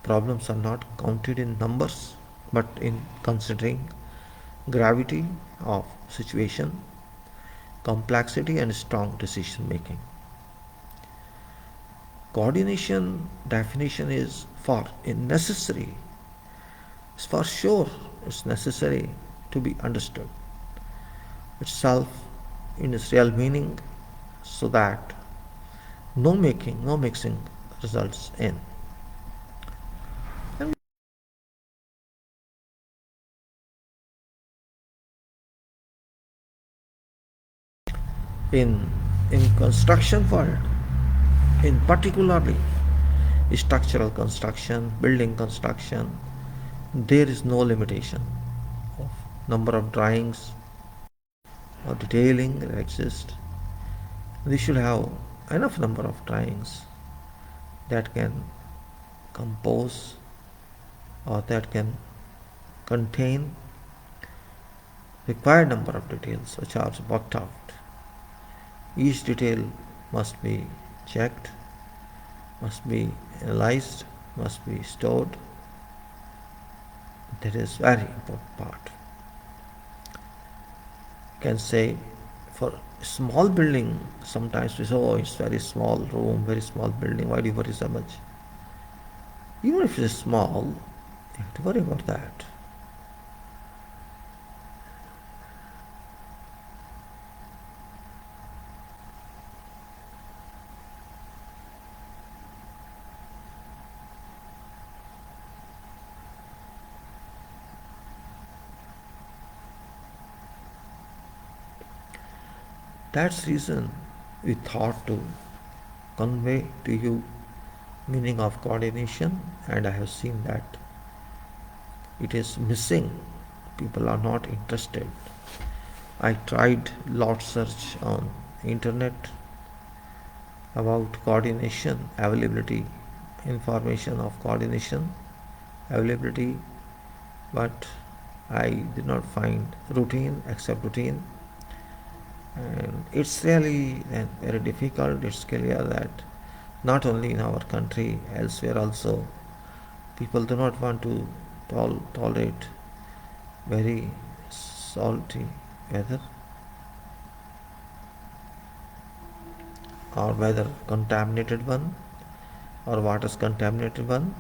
Problems are not counted in numbers, but in considering gravity of situation, complexity, and strong decision making. Coordination definition is for necessary. It's for sure it's necessary to be understood itself in its real meaning so that no mixing results in. In construction world, in particularly structural construction, building construction, there is no limitation of number of drawings or detailing that exist. We should have enough number of drawings that can compose or that can contain required number of details which are worked out. Each detail must be checked, must be analyzed, must be stored. That is very important part. You can say for small building, sometimes we say, oh, it's very small room, very small building, why do you worry so much? Even if it is small, you have to worry about that. That's reason we thought to convey to you meaning of coordination, and I have seen that it is missing. People are not interested. I tried lot search on internet about coordination, availability, information of coordination, availability, but I did not find routine except routine. And it's really very difficult. It's clear that not only in our country, elsewhere also, people do not want to tolerate very salty weather, or whether contaminated one, or water is contaminated one.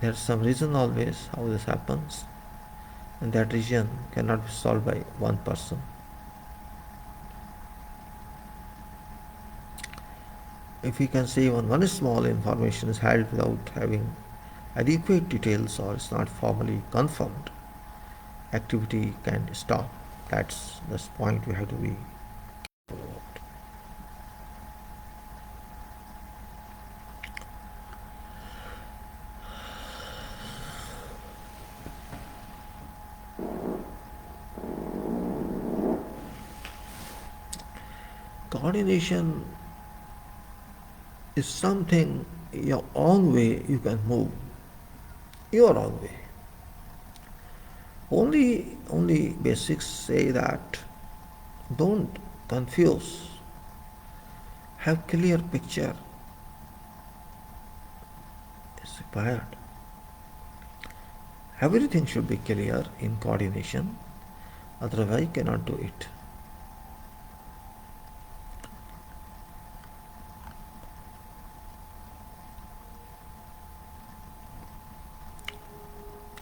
There's some reason always how this happens, and that reason cannot be solved by one person. If we can say even one small information is held without having adequate details or is not formally confirmed, activity can stop. That's the point we have to be. Coordination is something your own way you can move, your own way. Only basics say that don't confuse, have clear picture is required. Everything should be clear in coordination, otherwise you cannot do it.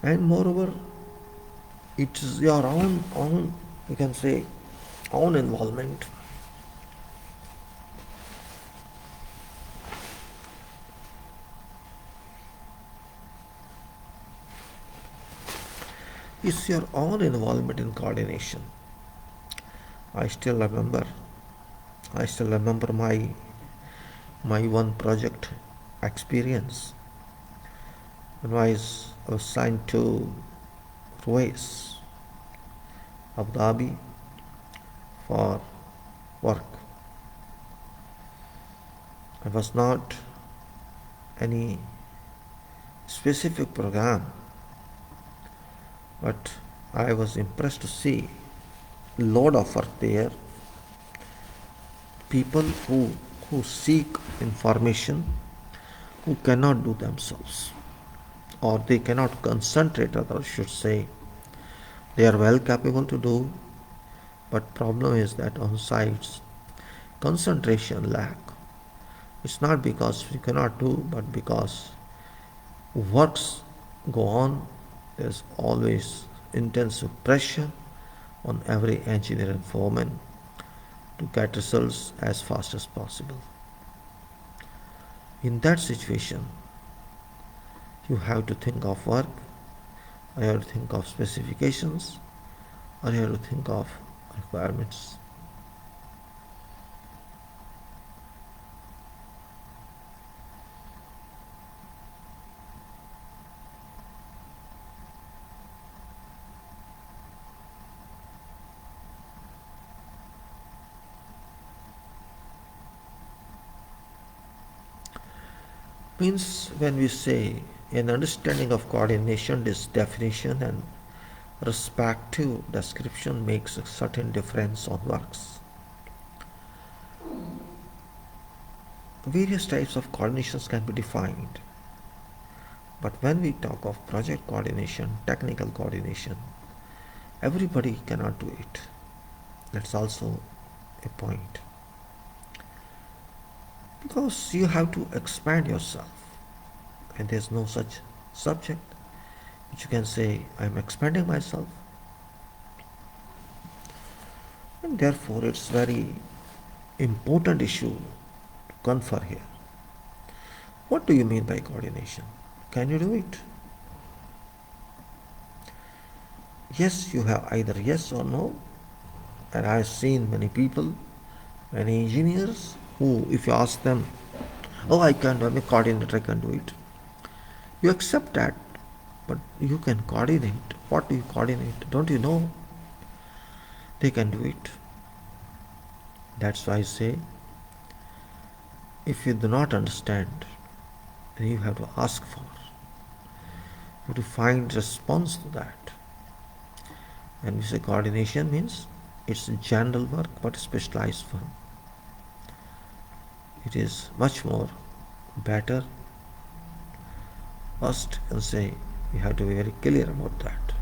And moreover, it is your own you can say own involvement. It's your own involvement in coordination. I still remember my one project experience when I was assigned to Ruwais, Abu Dhabi for work. It was not any specific program, but I was impressed to see load of work there. People who seek information, who cannot do themselves, or they cannot concentrate, or I should say, they are well capable to do, but problem is that on sites concentration lack. It's not because we cannot do, but because works go on. There's always intensive pressure on every engineer and foreman to get results as fast as possible. In that situation, you have to think of work, or you have to think of specifications, or you have to think of requirements. Means when we say an understanding of coordination, this definition and respective description makes a certain difference on works. Various types of coordinations can be defined, but when we talk of project coordination, technical coordination, everybody cannot do it. That's also a point. Because you have to expand yourself, and there's no such subject which you can say, I'm expanding myself. And therefore, it's very important issue to confer here. What do you mean by coordination? Can you do it? Yes, you have either yes or no. And I've seen many people, many engineers who, if you ask them, oh, I can do, I'm a coordinator, I can do it. You accept that, but you can coordinate. What do you coordinate? Don't you know? They can do it. That's why I say, if you do not understand, then you have to ask for. You have to find response to that. And we say coordination means it's a general work but specialized one. It is much more better. First, you can say you have to be very clear about that.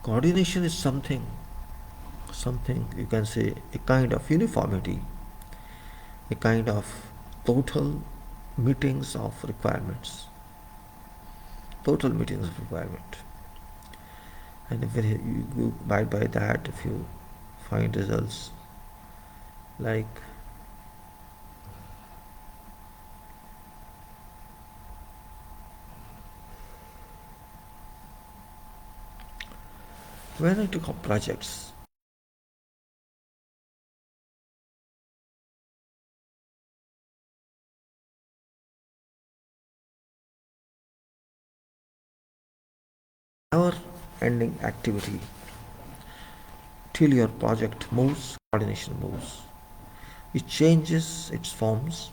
Coordination is something you can say a kind of uniformity, a kind of total meetings of requirements, total meetings of requirement. And if you abide by that, if you find results like when I took up projects, never ending activity till your project moves, coordination moves. It changes its forms,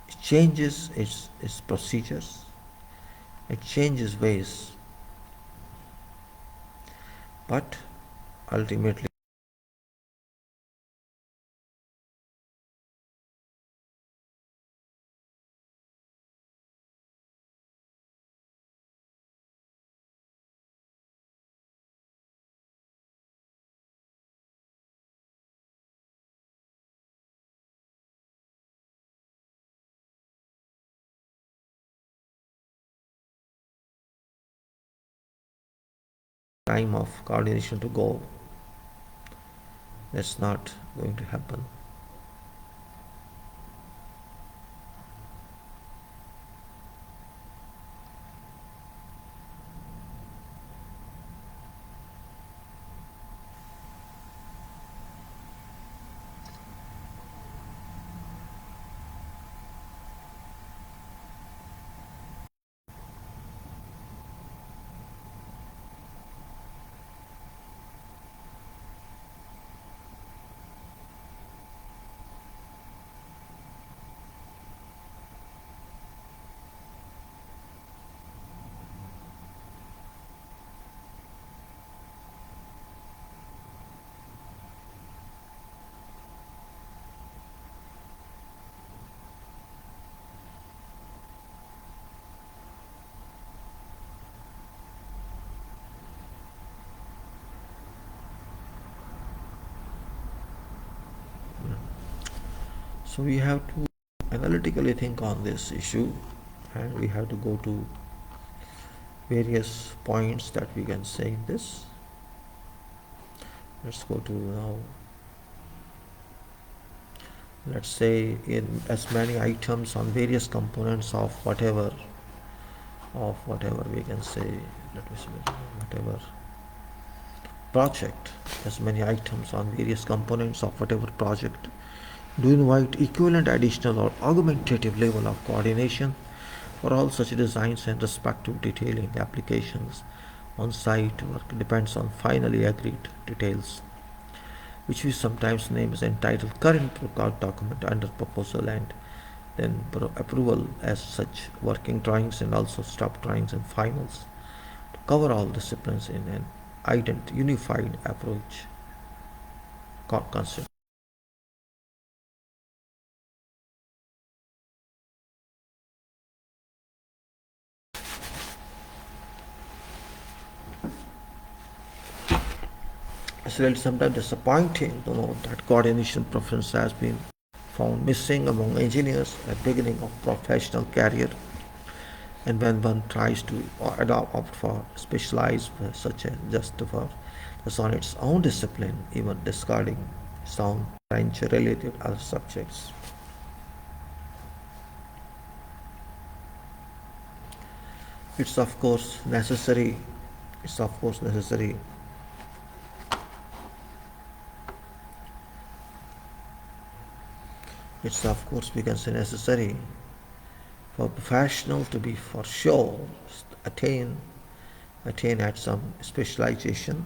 it changes its procedures, it changes ways, but ultimately time of coordination to go. That's not going to happen. So we have to analytically think on this issue, and we have to go to various points that we can say in this. Let's go to now. Let's say in as many items on various components of whatever we can say. Let me see whatever project, as many items on various components of whatever project do invite equivalent, additional, or augmentative level of coordination for all such designs and respective detailing applications. On-site work depends on finally agreed details, which we sometimes name as entitled current document under proposal, and then approval as such working drawings and also stop drawings and finals to cover all disciplines in an unified approach concept. It's really sometimes disappointing to know that coordination preference has been found missing among engineers at the beginning of professional career, and when one tries to opt for specialized such as just on its own discipline, even discarding sound French related other subjects. It's of course necessary. It's of course necessary It's of course we can say necessary for professional to be for sure attain at some specialization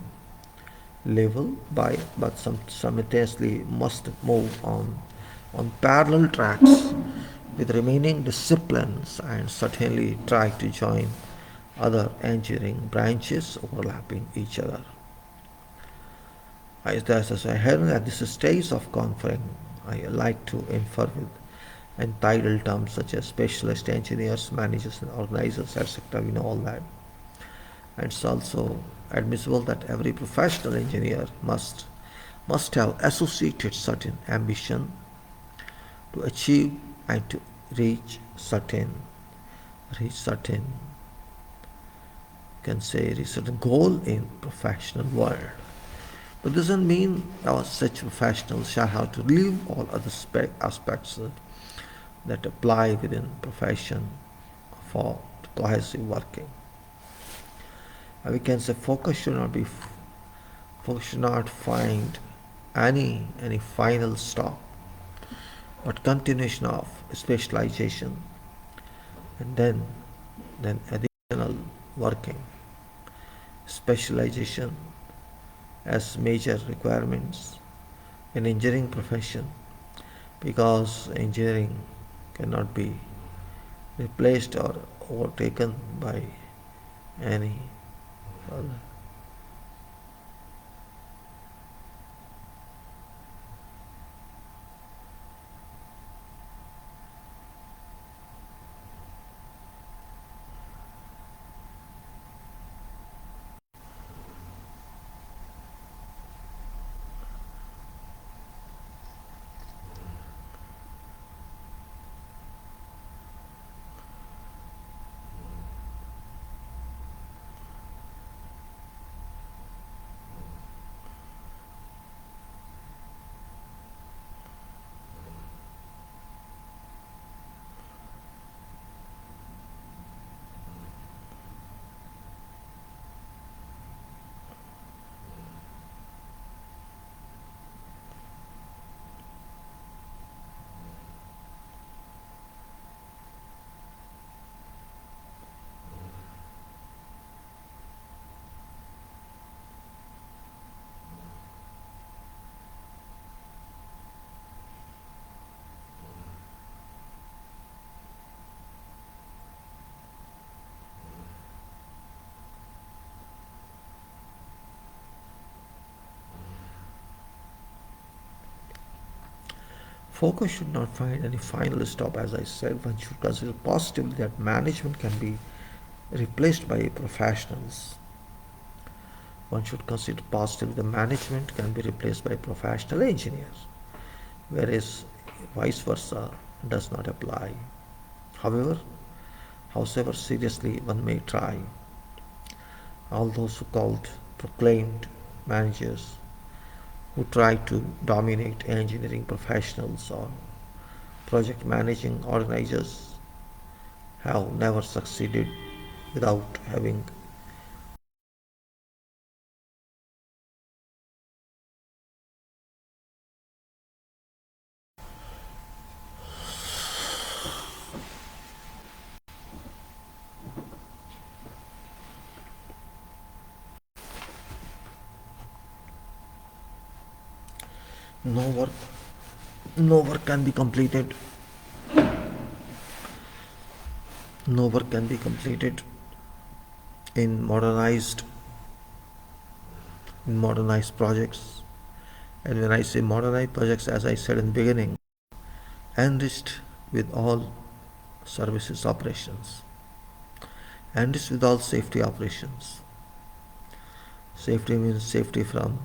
level by but simultaneously must move on parallel tracks with remaining disciplines and certainly try to join other engineering branches overlapping each other. As I heard at this stage of conference, I like to infer with entitled terms such as specialist engineers, managers and organizers, etc. We know all that. And it's also admissible that every professional engineer must have associated certain ambition to achieve and to reach certain can say reach certain goal in professional world. But doesn't mean such professionals shall have to leave all other aspects that apply within profession for cohesive working. And we can say focus should not find any final stop, but continuation of specialization and then additional working. Specialization as major requirements in engineering profession, because engineering cannot be replaced or overtaken by any other. Focus should not find any final stop. As I said, one should consider positively that management can be replaced by professionals. One should consider positively the management can be replaced by professional engineers, whereas vice versa does not apply. However, however seriously one may try, all those who called proclaimed managers who try to dominate engineering professionals or project managing organizers have never succeeded without having no work no work can be completed no work can be completed in modernized projects. And when I say modernized projects, as I said in the beginning, enriched with all services operations, enriched with all safety operations. Safety means safety from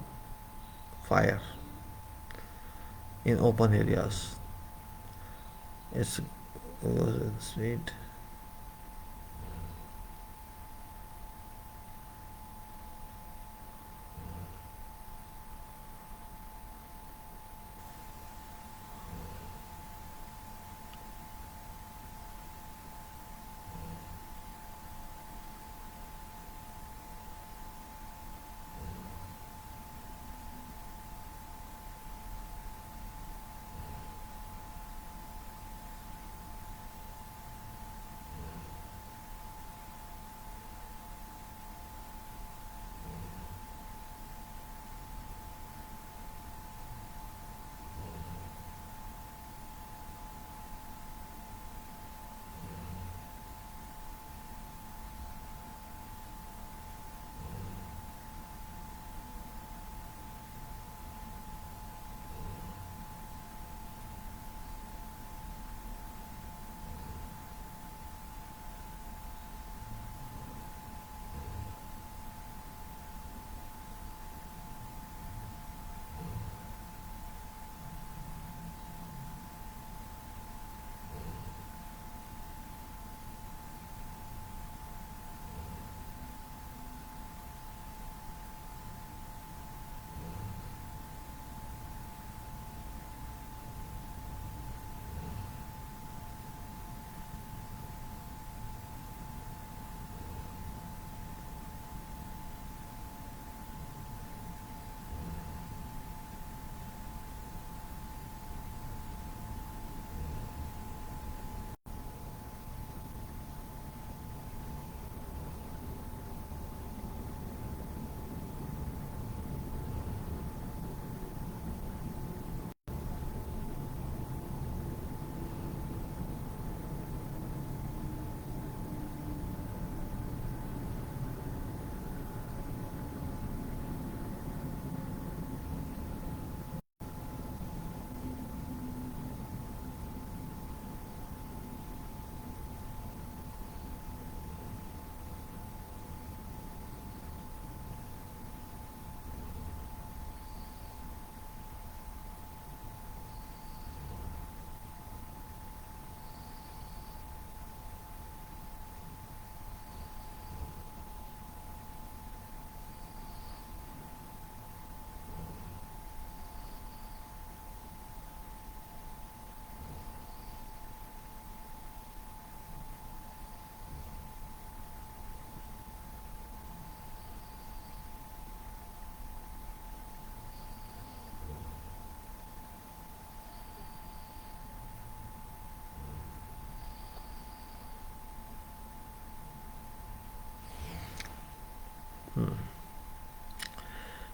fire in open areas. It's sweet.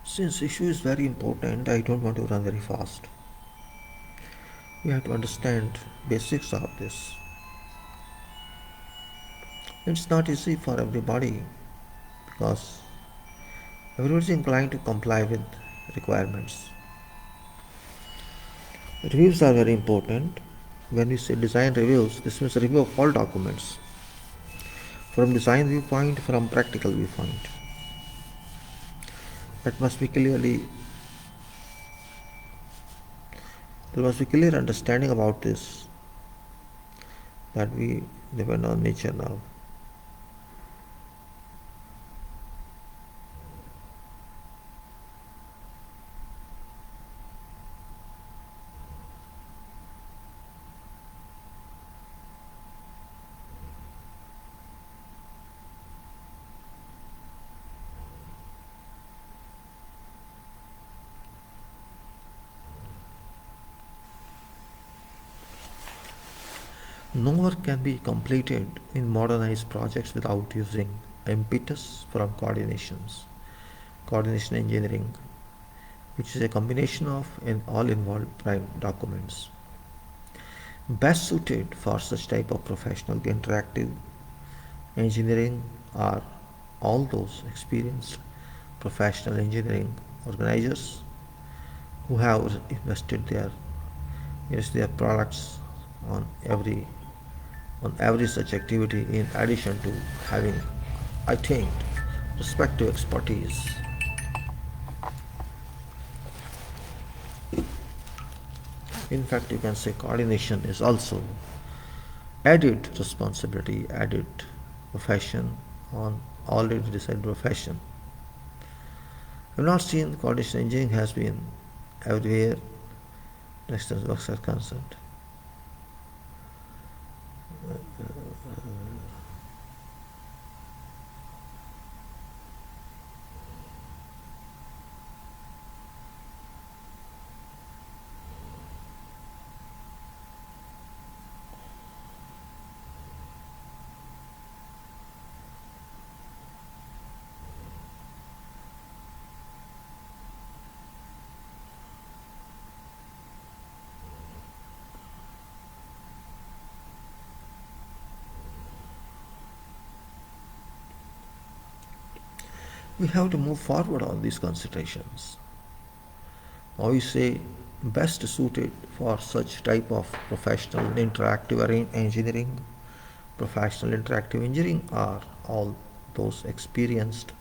Since issue is very important, I don't want to run very fast. We have to understand basics of this. It's not easy for everybody because everybody is inclined to comply with requirements. Reviews are very important. When we say design reviews, this means review of all documents from design viewpoint, from practical viewpoint. That must be clearly There must be clear understanding about this, that we depend on nature now. No work can be completed in modernized projects without using impetus from coordination engineering, which is a combination of all involved prime documents. Best suited for such type of professional interactive engineering are all those experienced professional engineering organizers who have invested their products on every such activity, in addition to having attained respective expertise. In fact, you can say coordination is also added responsibility, added profession on already decided profession. I've not seen coordination engineering has been everywhere next as works are concerned. We have to move forward on these considerations. Now we say best suited for such type of professional interactive engineering. Professional interactive engineering are all those experienced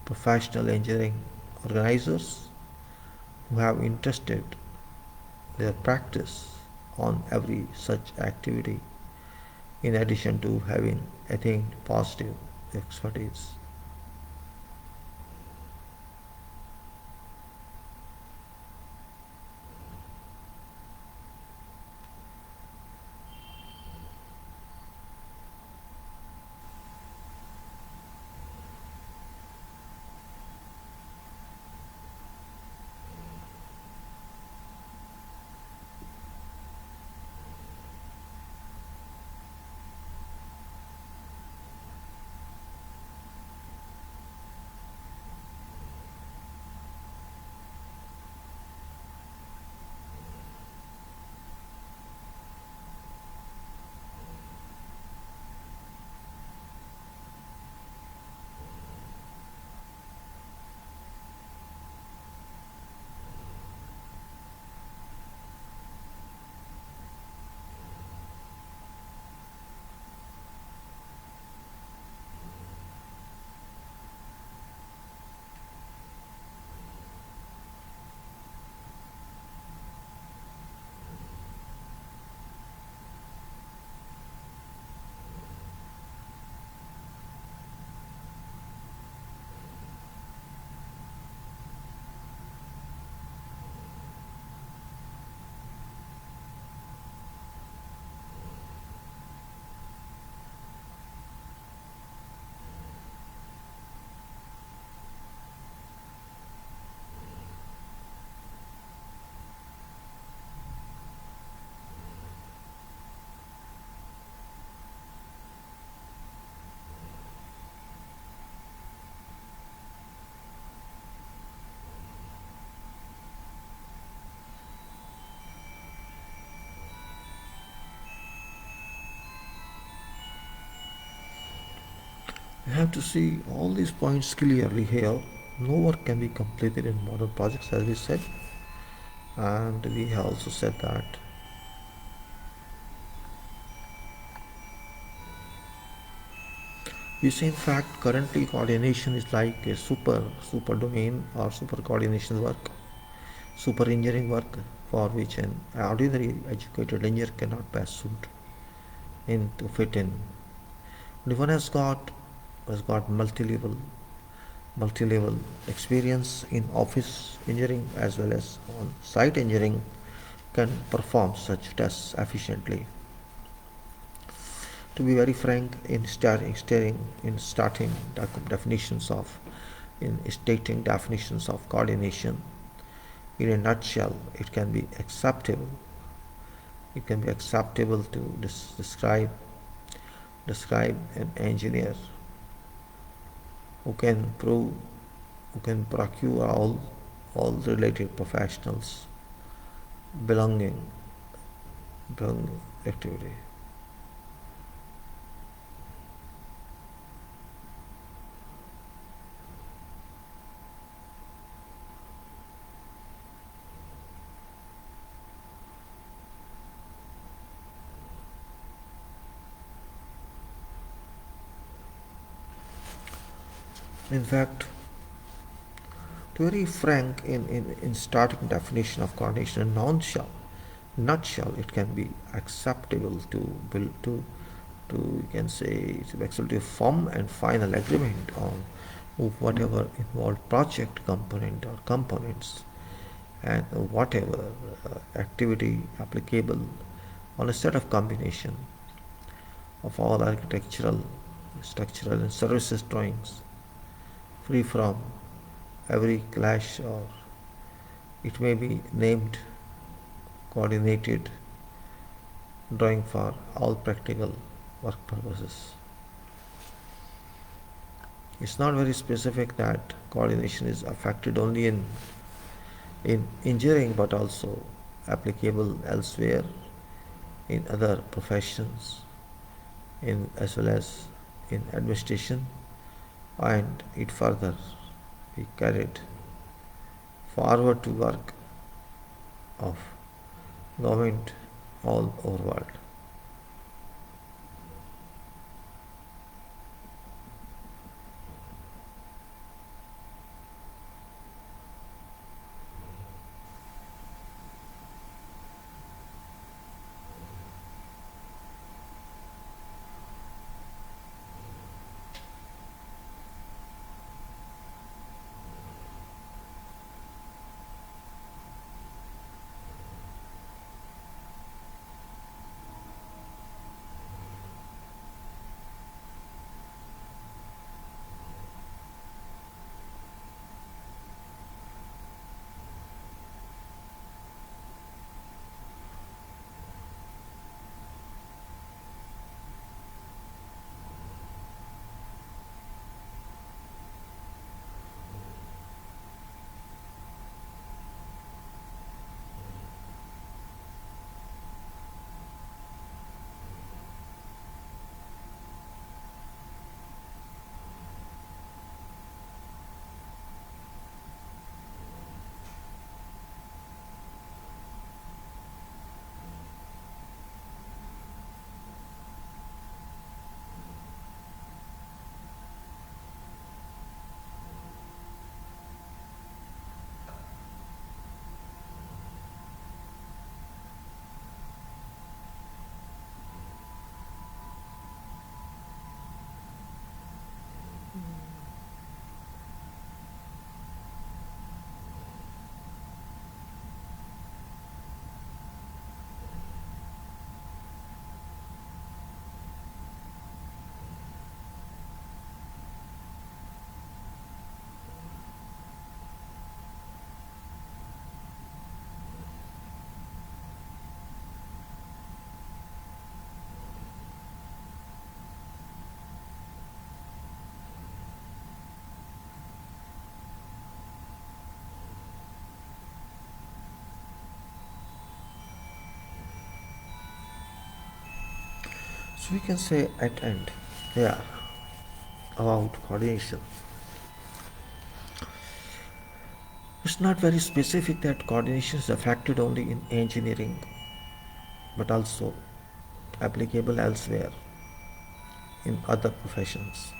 professional engineering organizers who have interested their practice on every such activity, in addition to having attained positive expertise. You have to see all these points clearly here. No work can be completed in modern projects, as we said, and we have also said that we say in fact currently coordination is like a super domain or super coordination work, super engineering work for which an ordinary educated engineer cannot pass suit in to fit in. And one has got multi-level experience in office engineering as well as on site engineering can perform such tests efficiently. To be very frank, in stating definitions of coordination, in a nutshell, it can be acceptable. It can be acceptable to describe an engineer who can prove who can procure all related professionals belonging belonging activity. In fact, to be very frank, in starting definition of coordination in nutshell, it can be acceptable to build to you can say to actually to form and final agreement on whatever involved project component or components and whatever activity applicable on a set of combination of all architectural, structural and services drawings free from every clash, or it may be named coordinated drawing for all practical work purposes. It's not very specific that coordination is affected only in engineering but also applicable elsewhere in other professions in as well as in administration, and it further be carried forward to work of government all over world. So we can say at end, yeah, about coordination. It's not very specific that coordination is affected only in engineering, but also applicable elsewhere in other professions,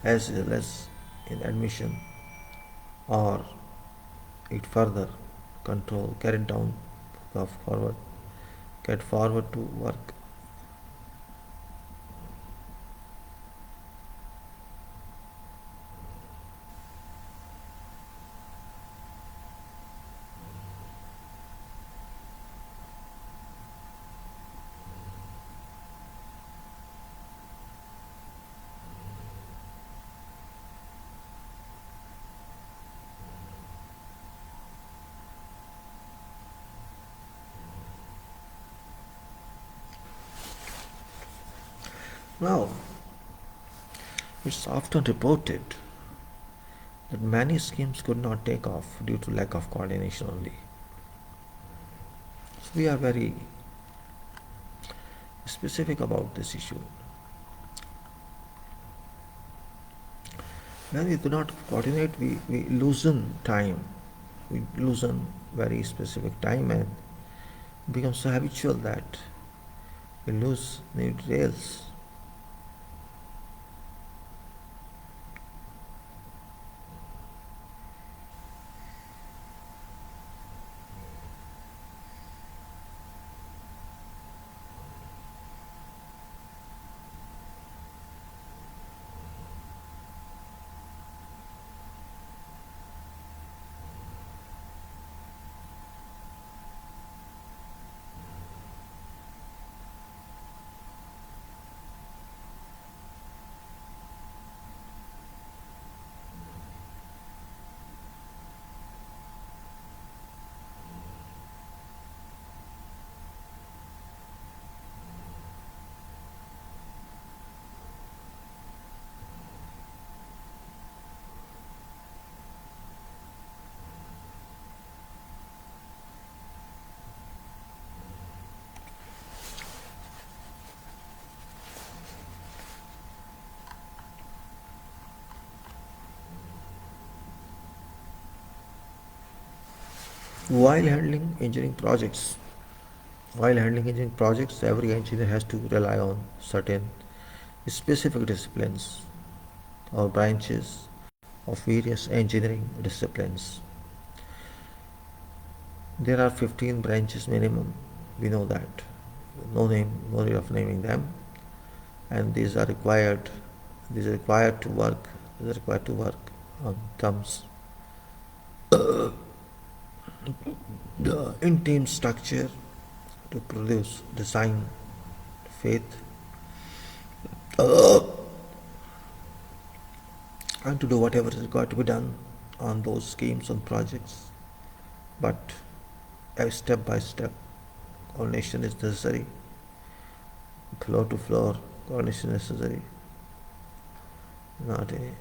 as well as in admission, or it further control, carried down, forward, get forward to work. Now, it's often reported that many schemes could not take off due to lack of coordination only. So we are very specific about this issue. When we do not coordinate, we loosen time. We loosen very specific time and become so habitual that we lose new details. While handling engineering projects, every engineer has to rely on certain specific disciplines or branches of various engineering disciplines. There are 15 branches minimum, we know that. No need of naming them. And these are required to work, on terms in team structure to produce design, faith, and to do whatever is required to be done on those schemes and projects. But a step by step coordination is necessary, floor to floor coordination is necessary, not a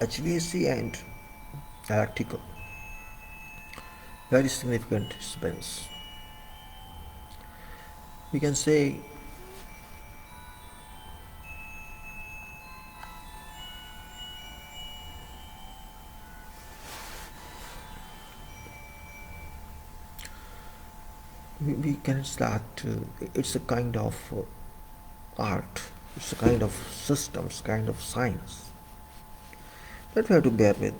HVAC and electrical, very significant expense. We can say we can start. It's a kind of art. It's a kind of systems, kind of science that we have to bear with.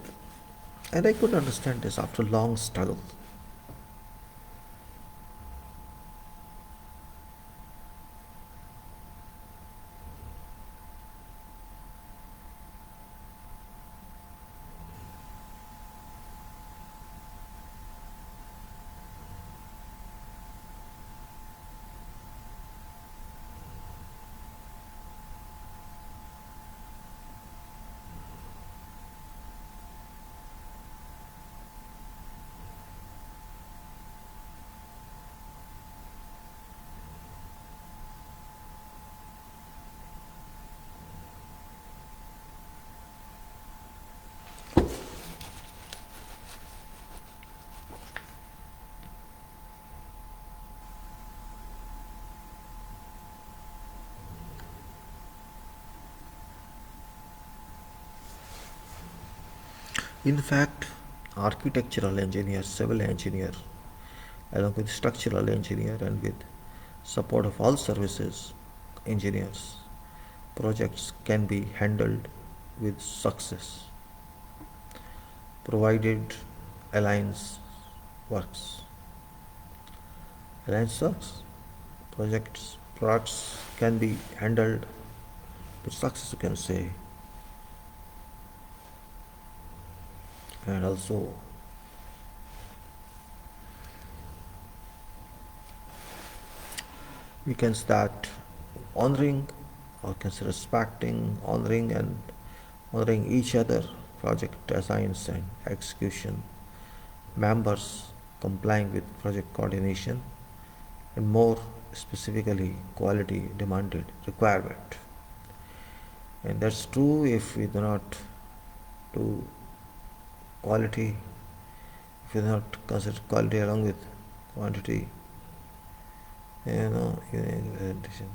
And I could understand this after long struggle. In fact, architectural engineer, civil engineer, along with structural engineer and with support of all services engineers, projects can be handled with success, provided alliance works. Alliance works, products can be handled with success, you can say, and also we can start honoring or can say respecting, honoring each other, project designs and execution, members complying with project coordination, and more specifically quality demanded requirement. And that's true if we do not do quality, if we do not consider quality along with quantity, presentation.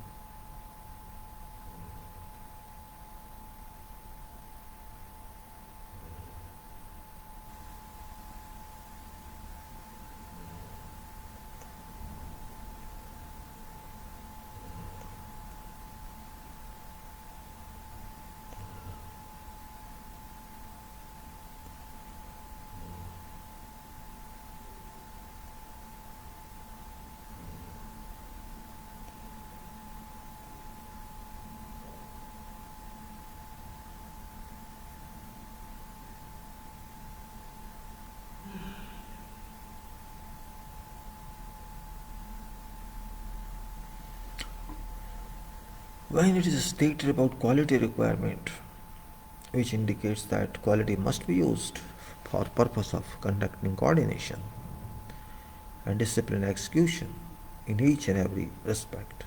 When it is stated about quality requirement, which indicates that quality must be used for purpose of conducting coordination and discipline execution in each and every respect.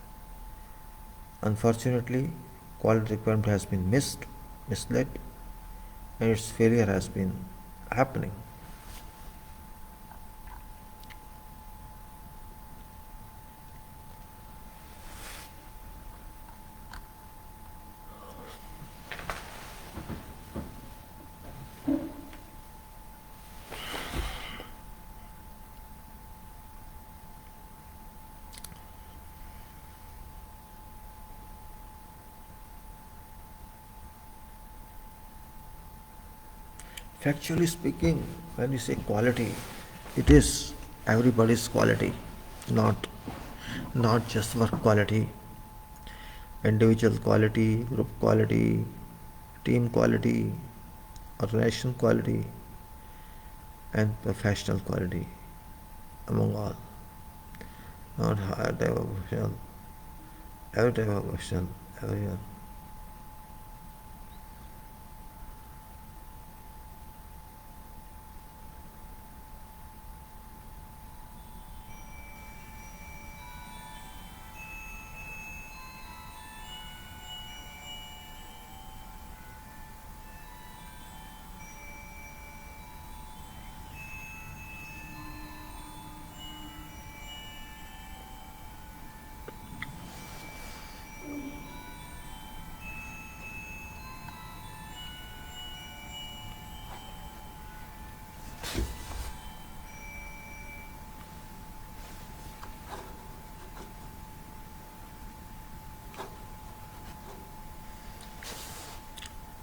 Unfortunately, quality requirement has been misled, and its failure has been happening. Factually speaking, when we say quality, it is everybody's quality, not not just work quality, individual quality, group quality, team quality, organization quality, and professional quality, among all. Not higher type of professional, every type of professional, everyone.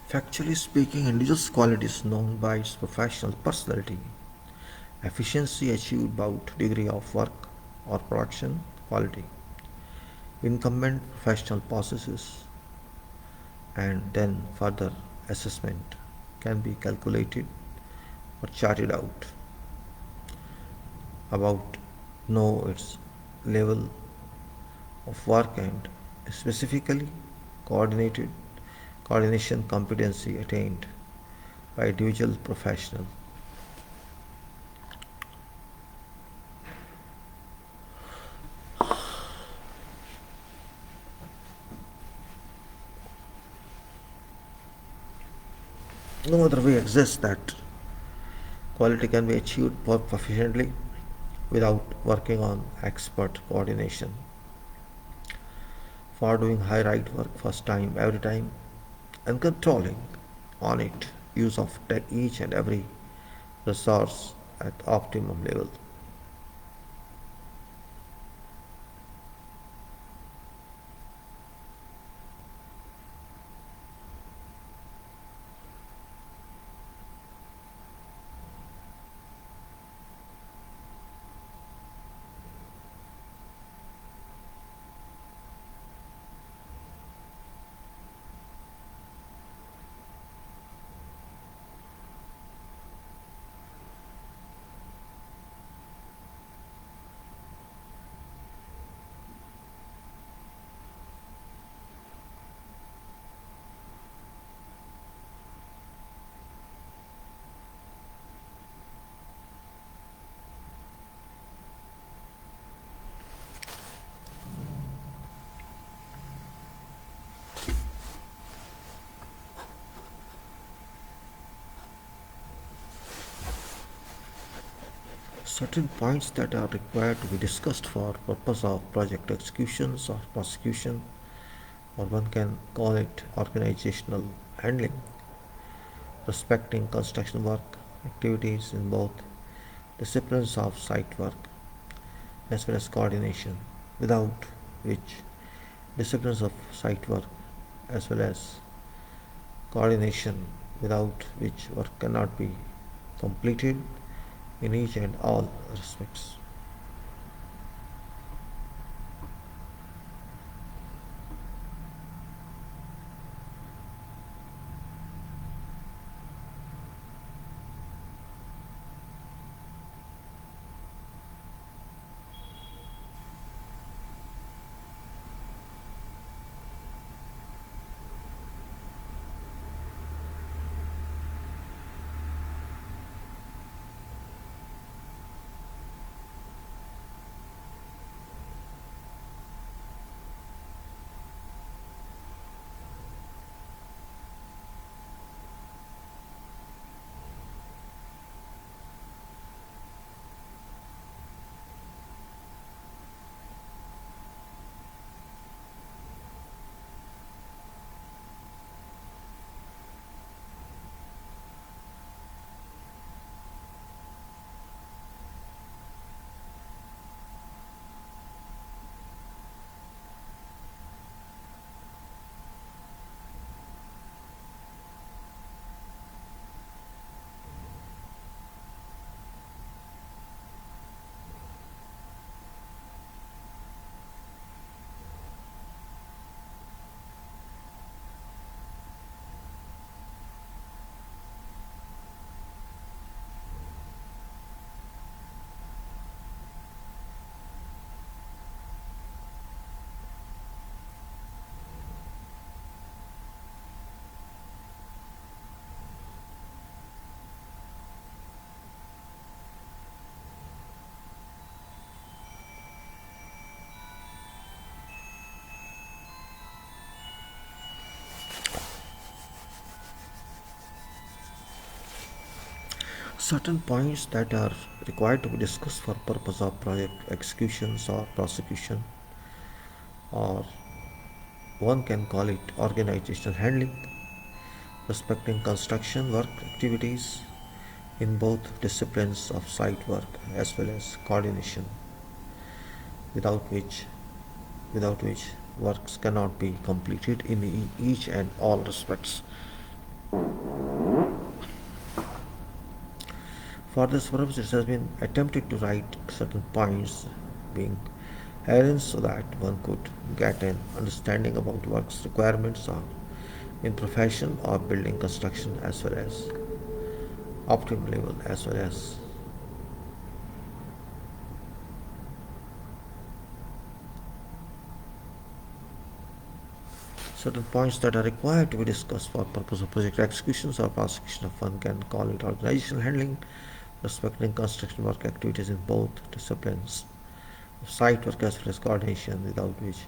Factually speaking, individual's quality is known by its professional personality. Efficiency achieved about degree of work or production quality. Incumbent professional processes and then further assessment can be calculated or charted out about know its level of work and specifically coordinated coordination competency attained by individual professional. No other way exists that quality can be achieved more proficiently without working on expert coordination. For doing high right work first time every time and controlling on it use of each and every resource at optimum level. Certain points that are required to be discussed for purpose of project executions or prosecution, or one can call it organizational handling, respecting construction work activities in both disciplines of site work as well as coordination, without which disciplines of site work as well as coordination, without which work cannot be completed in each and all respects. Certain points that are required to be discussed for purpose of project executions or prosecution, or one can call it organizational handling, respecting construction work activities in both disciplines of site work as well as coordination, without which without which works cannot be completed in each and all respects. For this purpose, it has been attempted to write certain points being arranged so that one could get an understanding about work's requirements or in profession or building construction as well as optimal level as well as certain points that are required to be discussed for purpose of project executions or prosecution of one can call it organizational handling, respecting construction work activities in both disciplines of site work as well as coordination, without which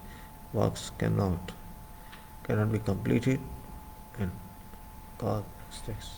works cannot be completed and cause mistakes.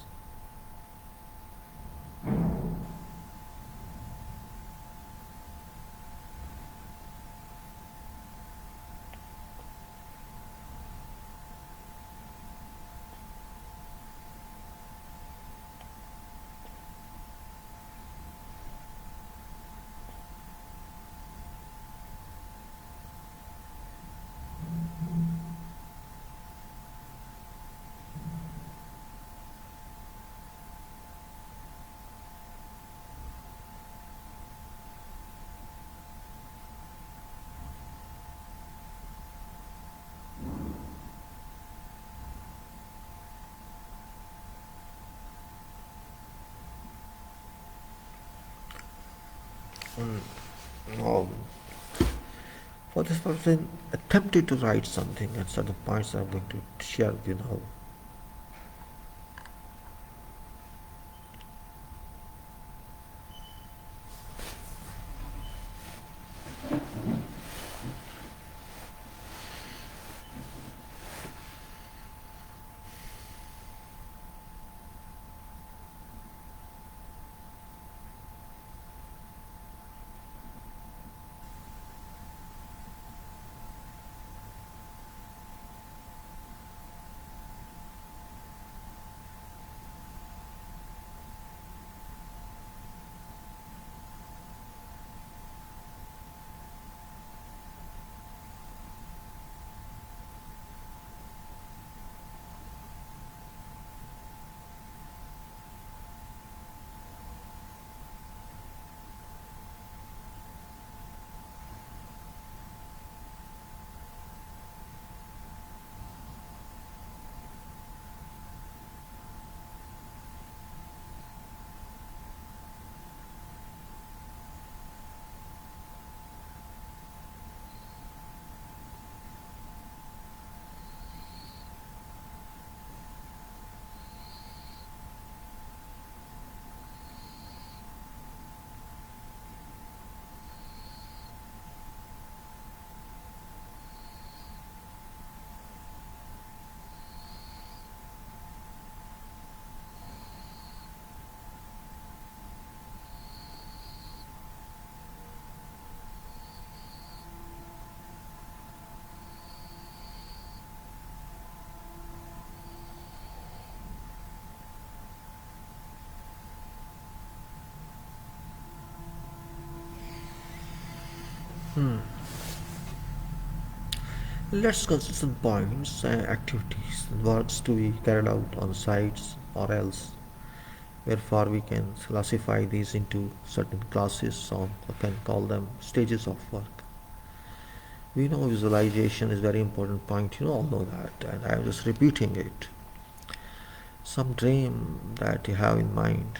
Now, for this purpose, I attempted to write something and certain points I'm going to share with you now. Let's consider some points, activities, and works to be carried out on sites or else. Wherefore, we can classify these into certain classes or can call them stages of work. We know visualization is a very important point, you all know that, and I'm just repeating it. Some dream that you have in mind,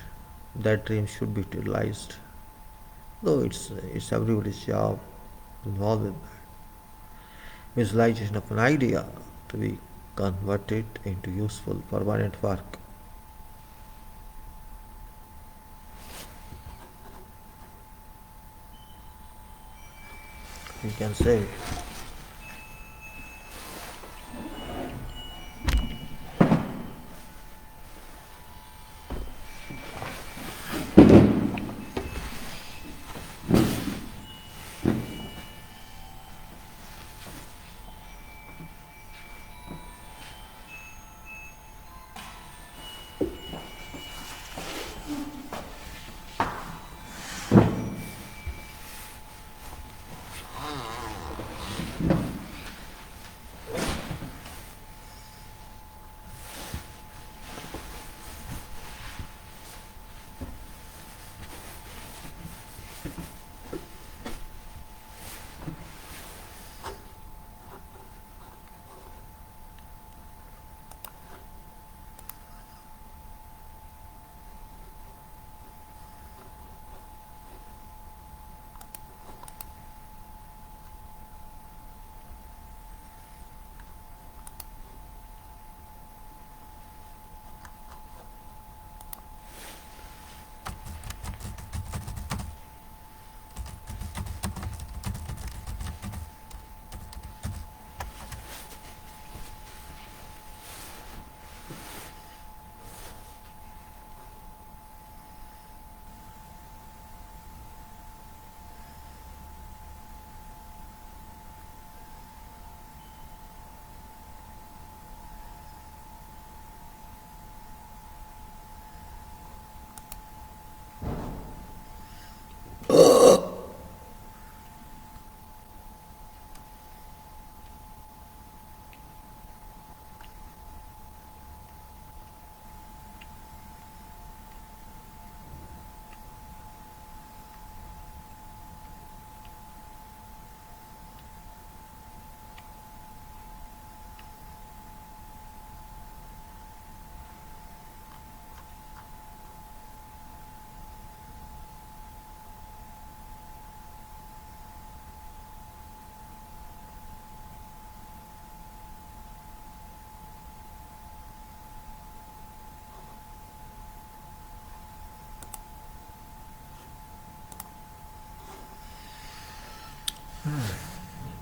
that dream should be utilized, though it's everybody's job involved with that. Visualization of an idea to be converted into useful permanent work. We can say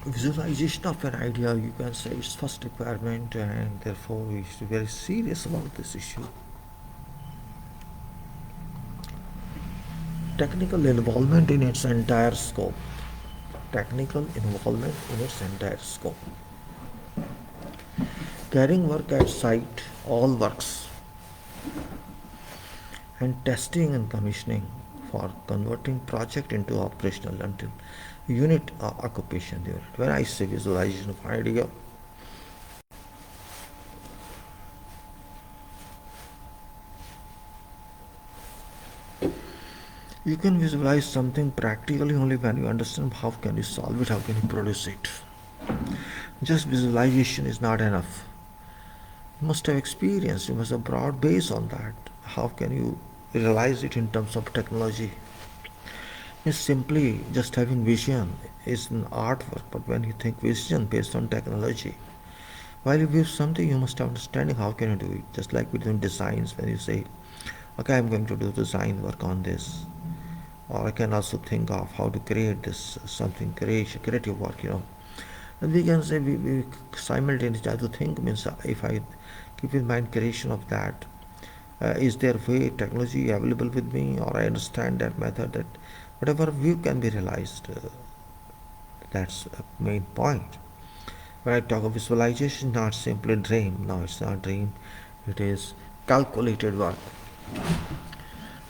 Visualization of an idea, you can say, its first requirement, and therefore we should be very serious about this issue. Technical involvement in its entire scope. Technical involvement in its entire scope. Carrying work at site, all works, and testing and commissioning for converting project into operational until unit occupation unit. When I say visualization of idea, you can visualize something practically only when you understand how can you solve it, how can you produce it. Just visualization is not enough. You must have experience, you must have broad base on that. How can you realize it in terms of technology? It's simply just having vision is an artwork, but when you think vision based on technology, while you view something, you must have understanding how can you do it. Just like with designs, when you say, okay, I'm going to do design work on this, or I can also think of how to create this something creative work. And we can say we simultaneously have to think means if I keep in mind creation of that, is there way technology available with me, or I understand that method that whatever view can be realized. That's a main point. When I talk of visualization, not simply dream. No, it's not dream. It is calculated work.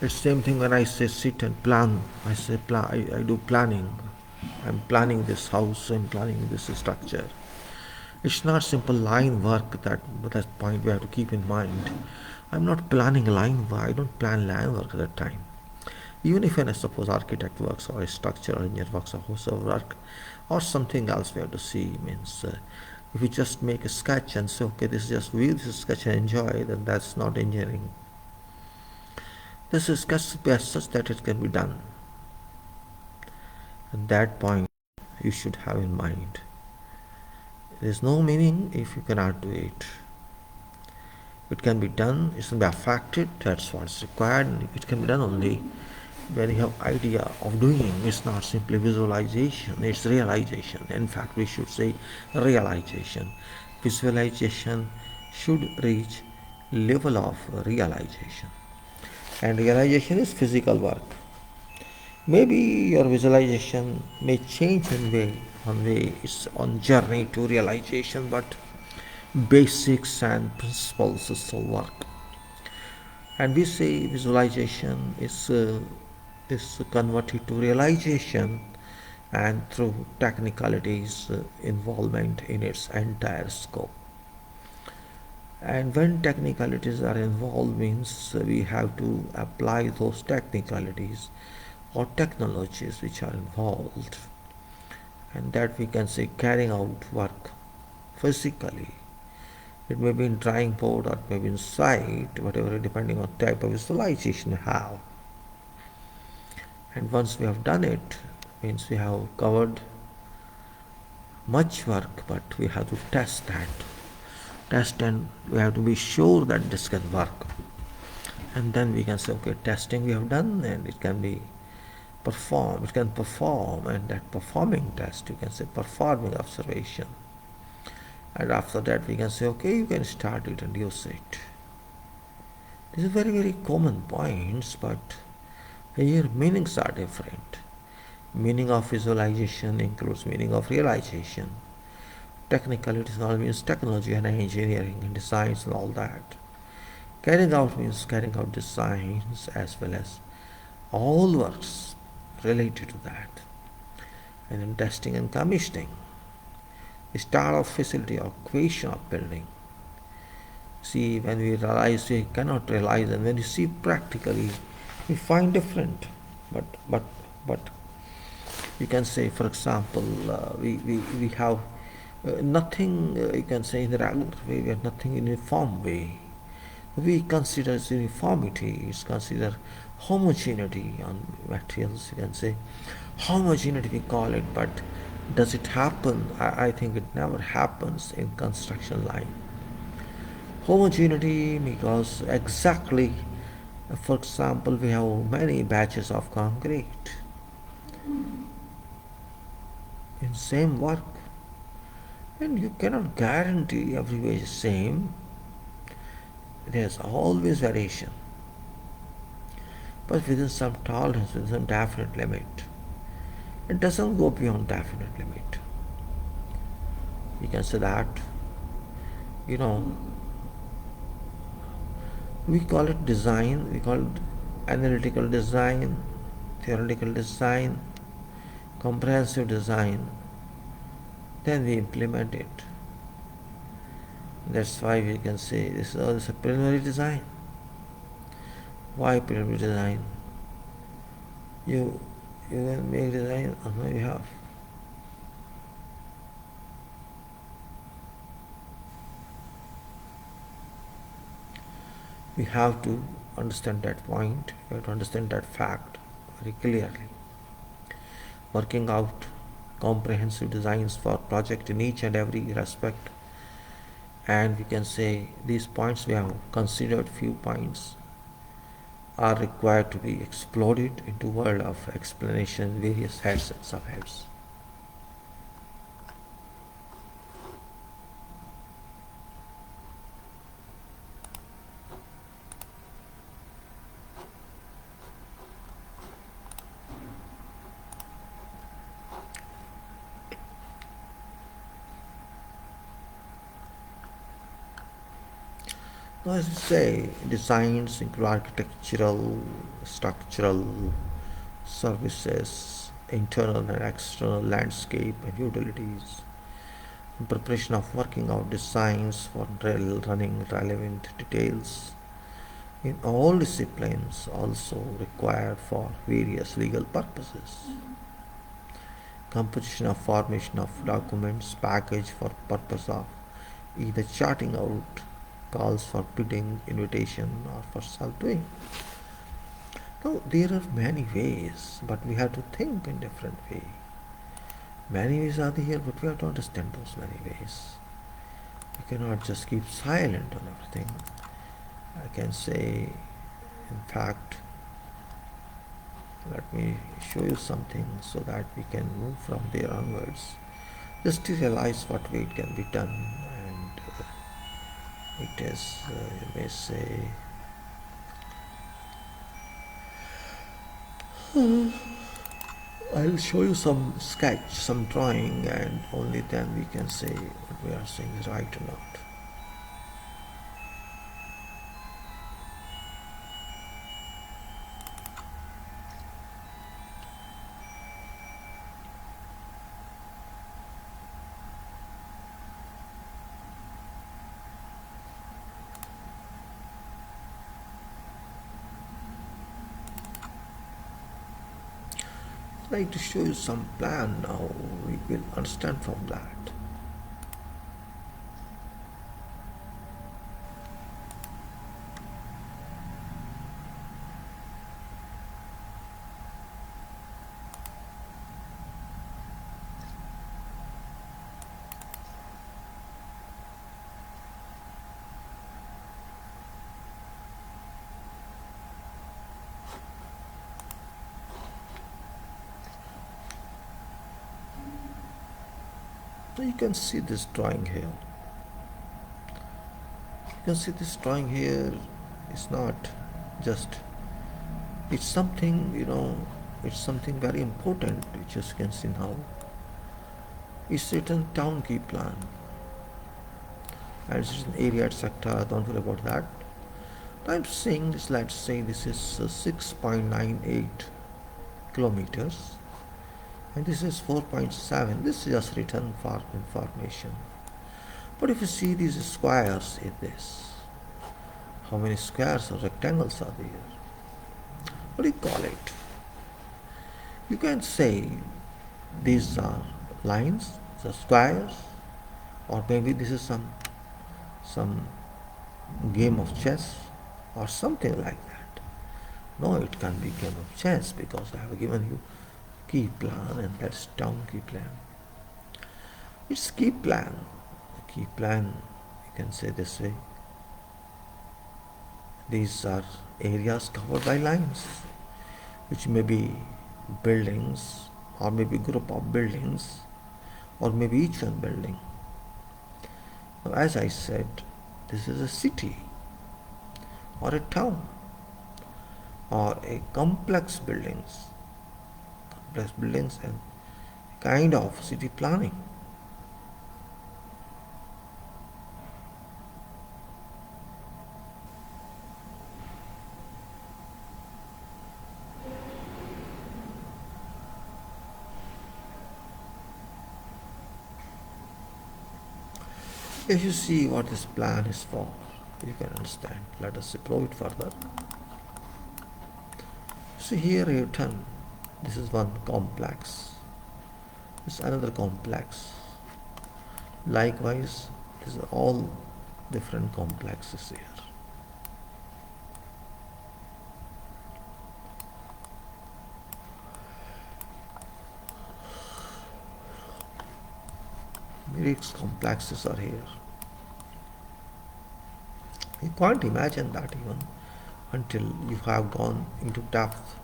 It's same thing when I say sit and plan. I say plan. I do planning. I'm planning this house. I'm planning this structure. It's not simple line work. That point we have to keep in mind. I'm not planning line work. I don't plan line work at that time. Even if I suppose architect works or a structural engineer works or whosoever work or something else we have to see means if you just make a sketch and say okay this is just view this sketch and enjoy, then that's not engineering. This is sketch as such that it can be done. At that point you should have in mind there is no meaning if you cannot do it. It can be done, it can be affected, that's what's required, and it can be done only when you have idea of doing. It's not simply visualization, it's realization. In fact, we should say realization. Visualization should reach level of realization. And realization is physical work. Maybe your visualization may change in way it's on journey to realization, but basics and principles still work. And we say visualization is converted to realization and through technicalities involvement in its entire scope. And when technicalities are involved means we have to apply those technicalities or technologies which are involved, and that we can say carrying out work physically. It may be in drawing board or it may be in site, whatever, depending on type of visualization you have. And once we have done it, means we have covered much work, but we have to test that. Test, and we have to be sure that this can work. And then we can say, okay, testing we have done, and it can be performed, it can perform, and that performing test, you can say performing observation. And after that we can say, okay, you can start it and use it. These are very, very common points, but here meanings are different. Meaning of visualization includes meaning of realization. Technical, it all means technology and engineering and designs and all that. Carrying out means carrying out designs as well as all works related to that. And then testing and commissioning. The start of facility or creation of building. See, when we realize we cannot realize, and when you see practically, we find different. But you can say, for example, we have nothing, you can say in the regular way, we have nothing in uniform way. We consider uniformity, is consider homogeneity on materials, you can say. Homogeneity we call it, but does it happen? I think it never happens in construction line. Homogeneity because exactly, for example, we have many batches of concrete. in same work, and you cannot guarantee everywhere is same. There's always variation, but within some tolerance, within some definite limit. It doesn't go beyond definite limit. You can say that, you know, we call it design, we call it analytical design, theoretical design, comprehensive design. Then we implement it. That's why we can say this is a preliminary design. Why preliminary design? You can make design on my behalf. We have to understand that point, we have to understand that fact very clearly. Working out comprehensive designs for project in each and every respect, and we can say these points we have considered, few points are required to be exploded into world of explanation, various heads and subheads. Now, as we say, designs include architectural, structural, services, internal and external landscape and utilities. In preparation of working out designs for running relevant details in all disciplines also required for various legal purposes. Composition of formation of documents package for purpose of either charting out calls for bidding, invitation, or for self-doing. Now, there are many ways, but we have to think in different way. Many ways are there, but we have to understand those many ways. We cannot just keep silent on everything. I can say, in fact, let me show you something so that we can move from there onwards. Just to realize what way it can be done, and it is, you may say, I'll show you some sketch, some drawing, and only then we can say what we are saying is right or not. I'd like to show you some plan now. We will understand from that. So you can see this drawing here. You can see this drawing here is not just, it's something, it's something very important, which you can see now. It's written town key plan. And it's an area, etc. Don't worry about that. I'm saying this, let's say this is 6.98 kilometers. And this is 4.7. This is just written for information. But if you see these squares in this, how many squares or rectangles are there? What do you call it? You can say these are lines, the squares, or maybe this is some game of chess or something like that. No, it can be game of chess because I have given you key plan, and that's town key plan. It's key plan. The key plan, you can say this way. These are areas covered by lines, which may be buildings or maybe group of buildings or maybe each one building. Now, as I said, this is a city or a town or a complex buildings and kind of city planning. If you see what this plan is for, you can understand. Let us explore it further. See here written, this is one complex. This is another complex. Likewise, these are all different complexes here. Various complexes are here. You can't imagine that even until you have gone in depth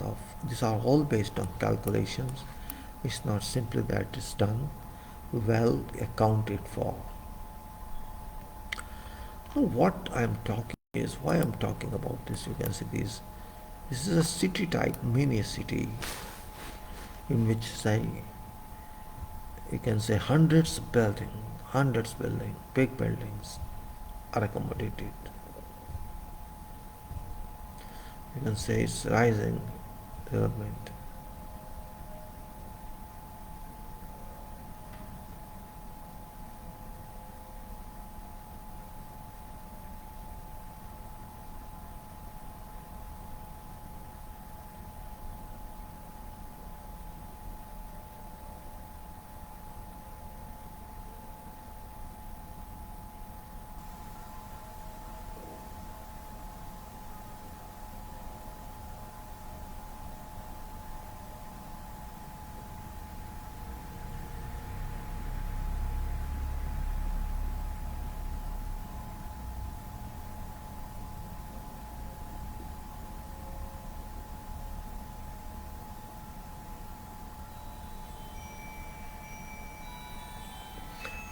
of. These are all based on calculations. It's not simply that it's done, well accounted for. Now what I'm talking is, why I'm talking about this, you can see this is a city type, mini city, in which say, you can say hundreds building, big buildings are accommodated. You can say it's rising development.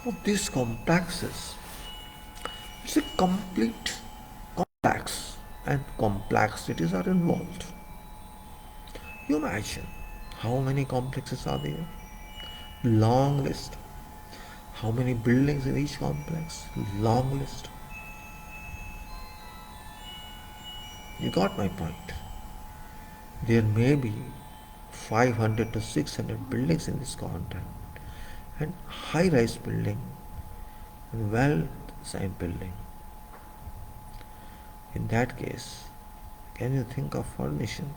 Of these complexes, it's a complete complex and complexities are involved. You imagine how many complexes are there? Long list. How many buildings in each complex? Long list. You got my point. There may be 500 to 600 buildings in this content, and high-rise building and well-designed building. In that case, can you think of furnishing?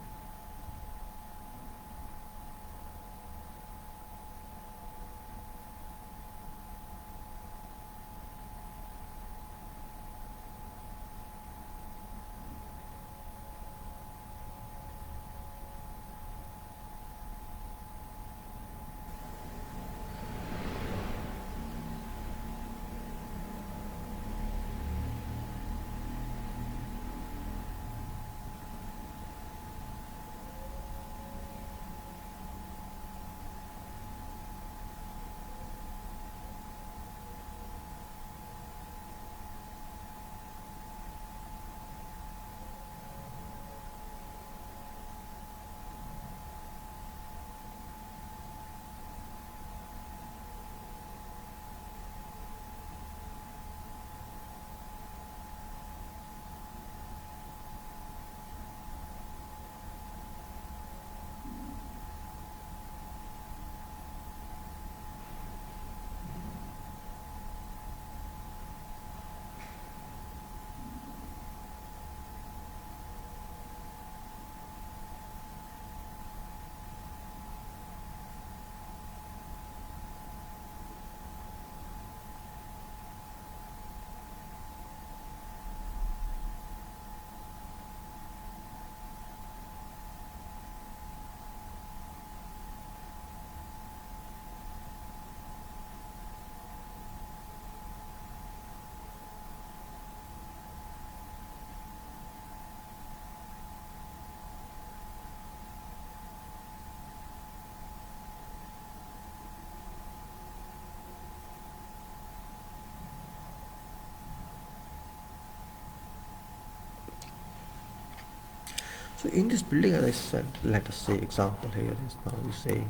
So in this building, as I said, let us say example here is now we say,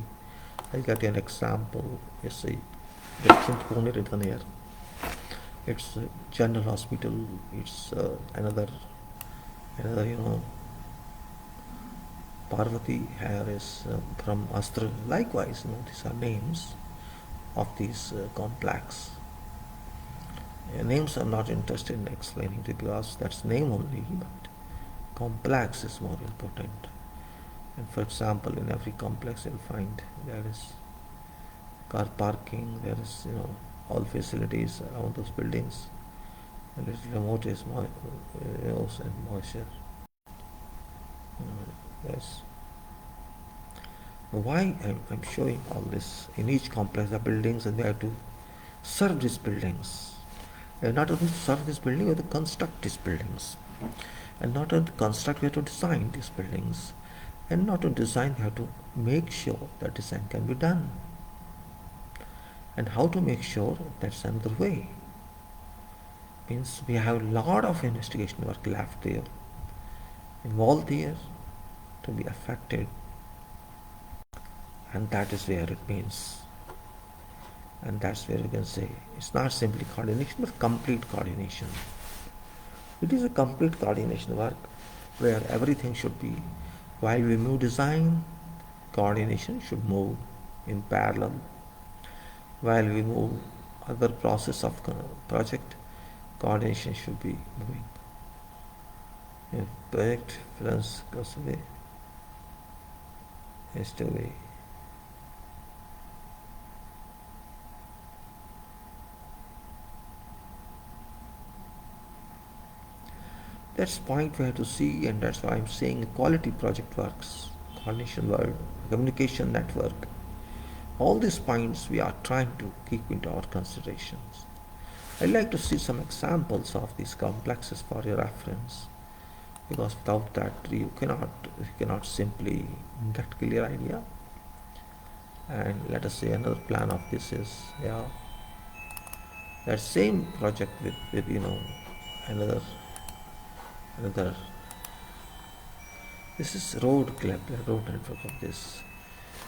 I'll get you an example. You see, it's in Pune written here. It's a general hospital. It's another Parvati here is from Astra. Likewise, these are names of these complex. Names I'm not interested in explaining to you because that's name only, but complex is more important. And for example, in every complex you'll find there is car parking, there is all facilities around those buildings. A little remote is and moisture. Yes. Why I'm showing all this? In each complex, the buildings, and we have to serve these buildings. And not only to serve this building, we have to construct these buildings. And not only to construct, we have to design these buildings. And not to design, we have to make sure that design can be done. And how to make sure, that's another way. Means we have a lot of investigation work left there, involved there, to be affected. And that is where it means. And that's where you can say it's not simply coordination, but complete coordination. It is a complete coordination work where everything should be, while we move design, coordination should move in parallel. While we move other process of project, coordination should be moving. If project runs goes away, has to be. That's point we have to see, and that's why I'm saying quality project works, coordination work, communication network. All these points we are trying to keep into our considerations. I'd like to see some examples of these complexes for your reference, because without that you cannot simply get clear idea. And let us say another plan of this is that same project with another this is road network of this.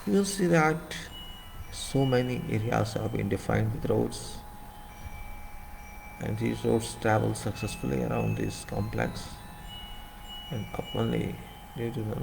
You will see that so many areas have been defined with roads, and these roads travel successfully around this complex, and commonly due to the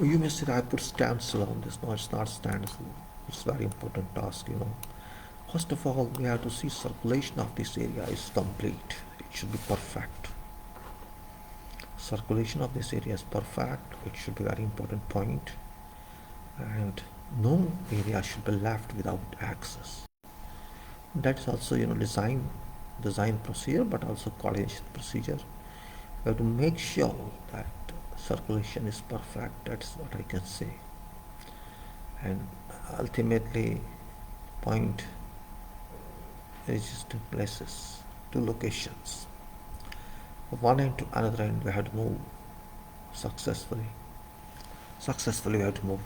You may say, I put standstill on this. No, it's not standstill. It's a very important task. First of all, we have to see circulation of this area is complete. It should be perfect. Circulation of this area is perfect. It should be a very important point. And no area should be left without access. That is also, design procedure, but also coordination procedure. We have to make sure that circulation is perfect. That's what I can say. And ultimately, point reaches two places, two locations. From one end to another end, we have to move successfully. Successfully, we have to move.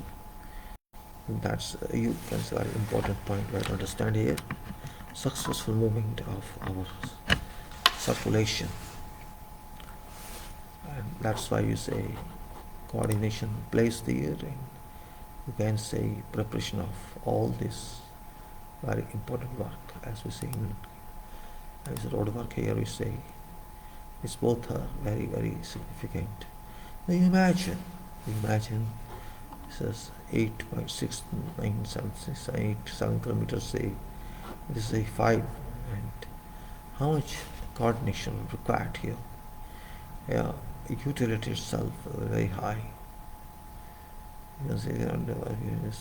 That's you can say very important point we have to understand here. Successful movement of our circulation. And that's why you say coordination plays there, and you can say preparation of all this very important work, as we say as road work here we say it's both are very, very significant. Now you imagine this is 8.69767 kilometers, say this is a 5, and how much coordination required here? Yeah, utility itself very high. You can say around this.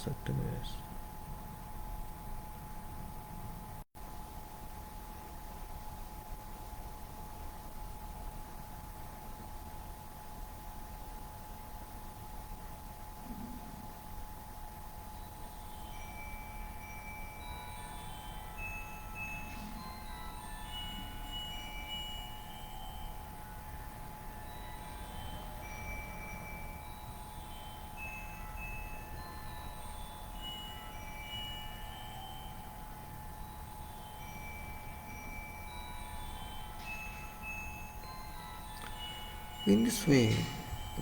In this way,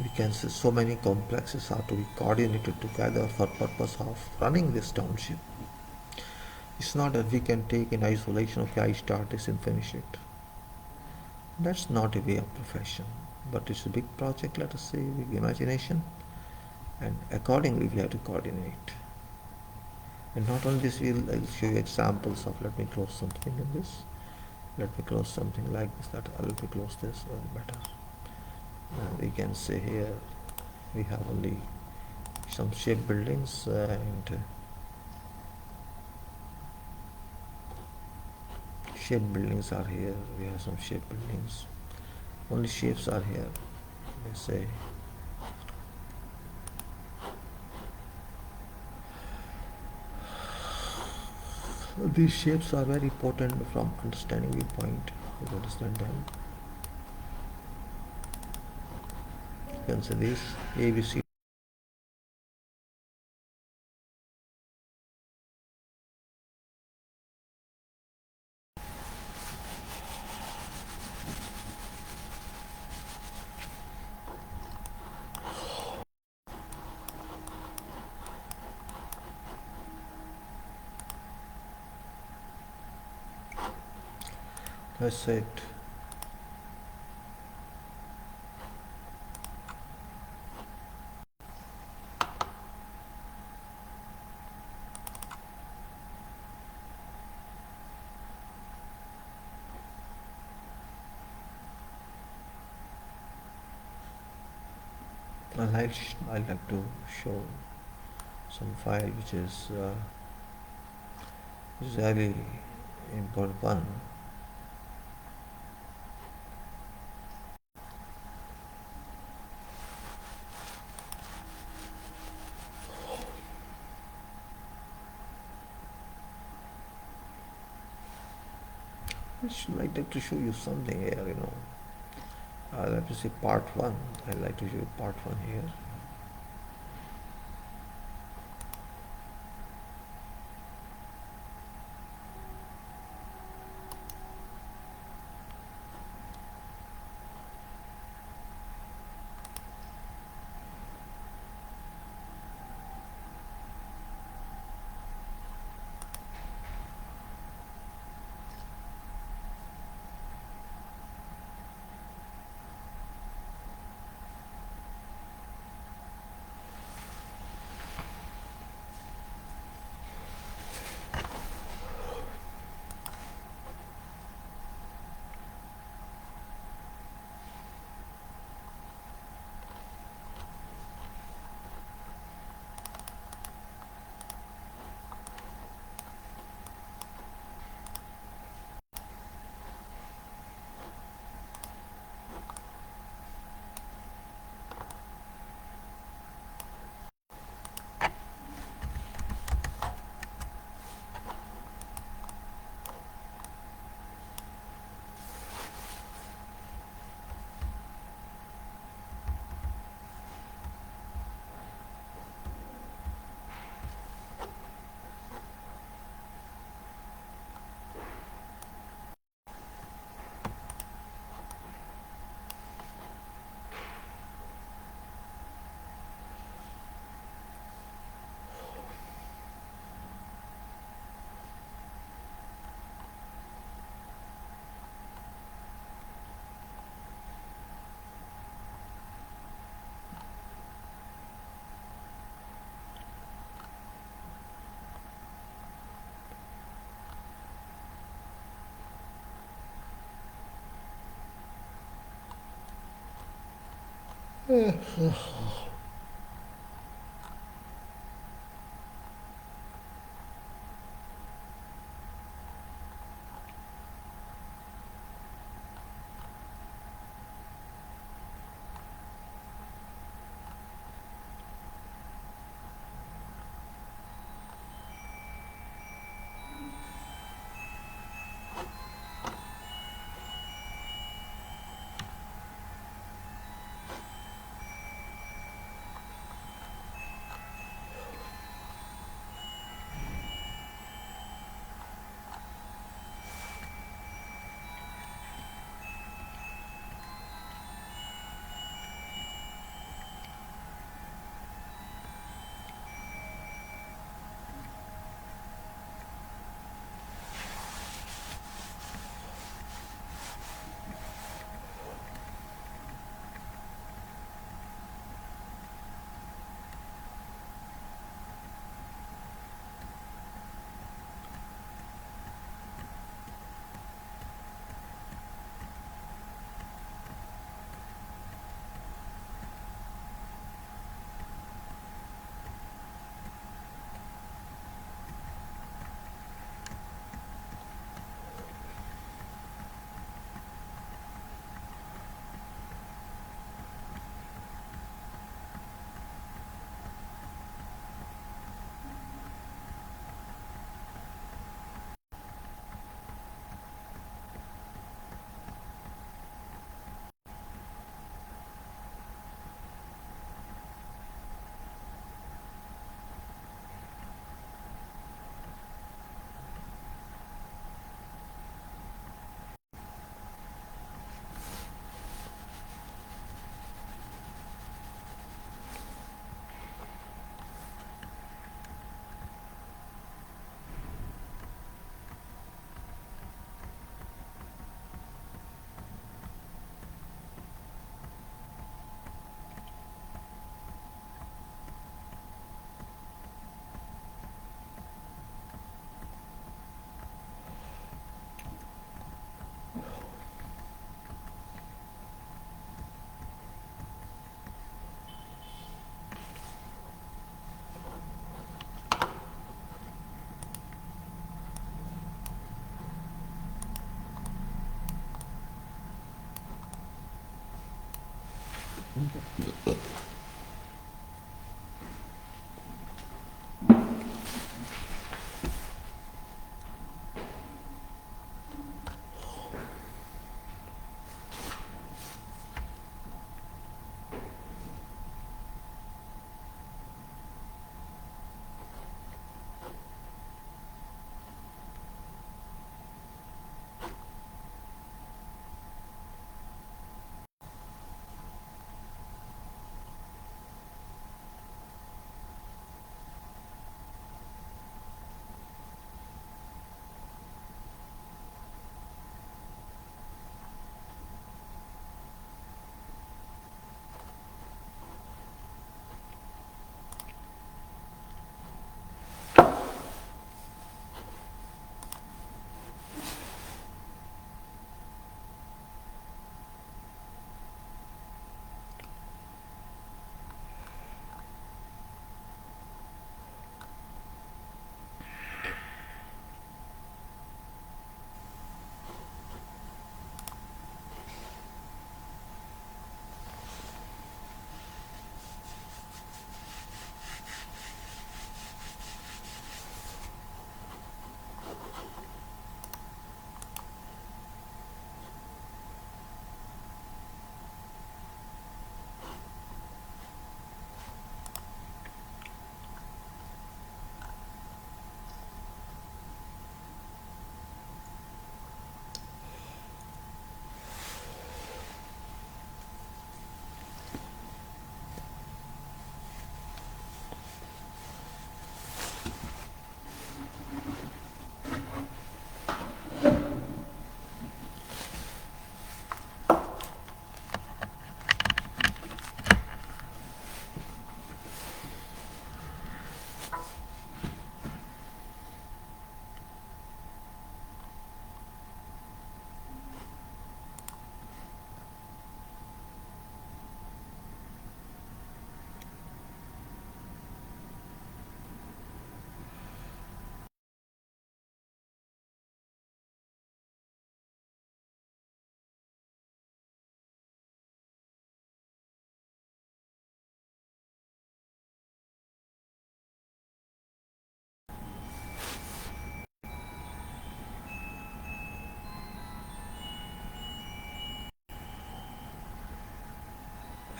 we can say so many complexes are to be coordinated together for purpose of running this township. It's not that we can take in isolation, okay, I start this and finish it. That's not a way of profession, but it's a big project, let us say, big imagination, and accordingly we have to coordinate. And not only this, I'll show you examples of, let me close something in this, let me close something like this, that let me close this better. We can say here we have only some shape buildings and shape buildings are here. We have some shape buildings, only shapes are here. Let's say these shapes are very important from understanding viewpoint. You understand them. You can say this ABC. That's it. I like to show some file which is really important one. I should like to show you something here. I like to say part 1. I like to show you part 1 here.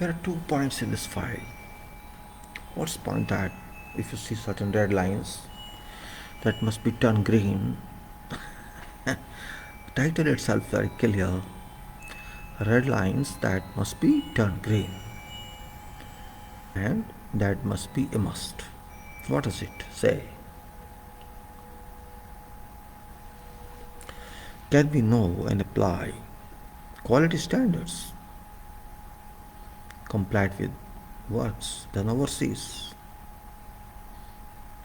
There are 2 points in this file. What's point that if you see certain red lines that must be turned green? Title itself very clear. Red lines that must be turned green, and that must be a must. What does it say? Can we know and apply quality standards complied with works done overseas?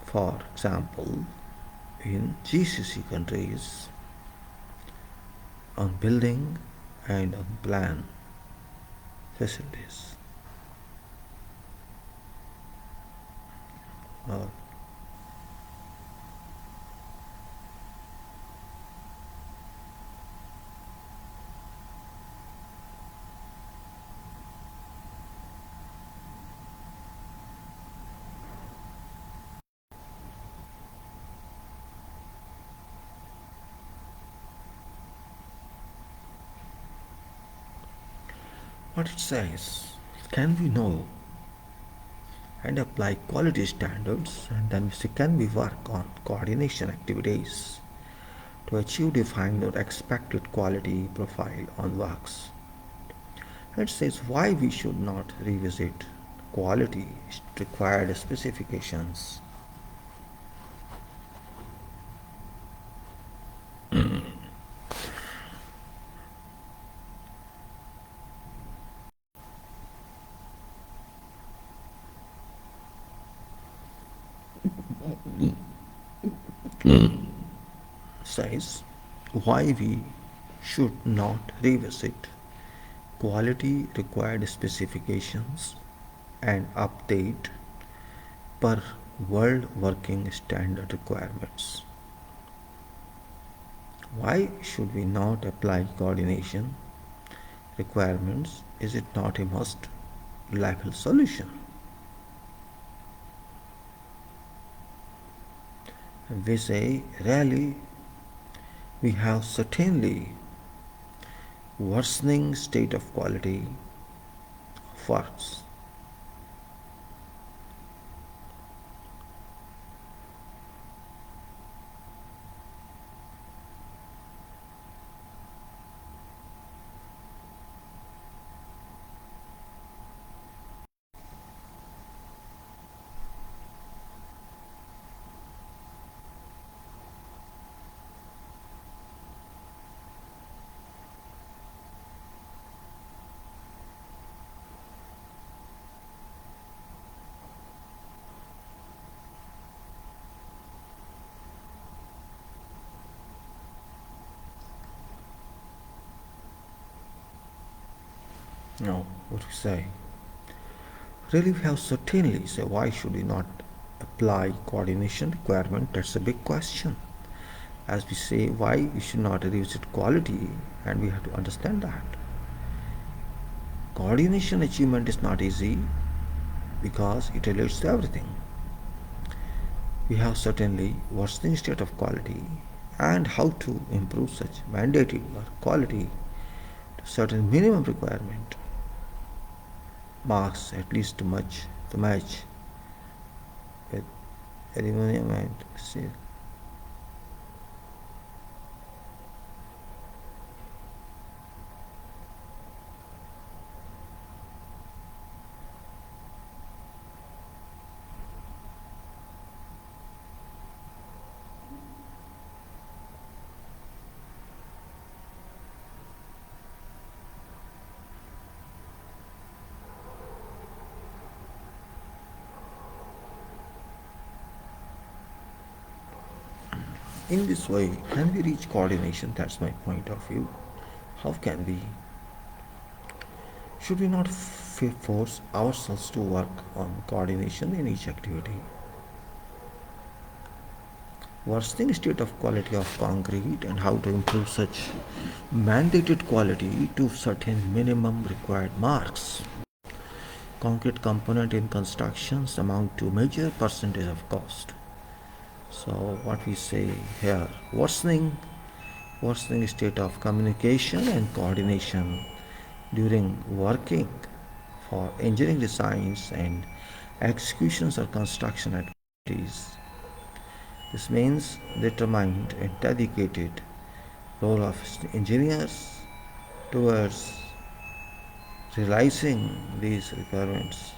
For example, in GCC countries, on building and on plan facilities. What it says, can we know and apply quality standards, and then we say, can we work on coordination activities to achieve defined or expected quality profile on works? It says why we should not revisit quality required specifications. Says why we should not revisit quality required specifications and update per world working standard requirements. Why should we not apply coordination requirements? Is it not a must reliable solution? We say really we have certainly worsening state of quality of works. No, what we say? Really, we have certainly say why should we not apply coordination requirement? That's a big question. As we say, why we should not revisit quality, and we have to understand that coordination achievement is not easy because it relates to everything. We have certainly worsening state of quality and how to improve such mandated quality to certain minimum requirement marks at least to match with aluminum and steel. In this way, can we reach coordination? That's my point of view. How can we? Should we not force ourselves to work on coordination in each activity? Worsening state of quality of concrete and how to improve such mandated quality to certain minimum required marks. Concrete component in constructions amount to major percentage of cost. So what we say here, worsening state of communication and coordination during working for engineering designs and executions or construction activities. This means determined and dedicated role of engineers towards realizing these requirements.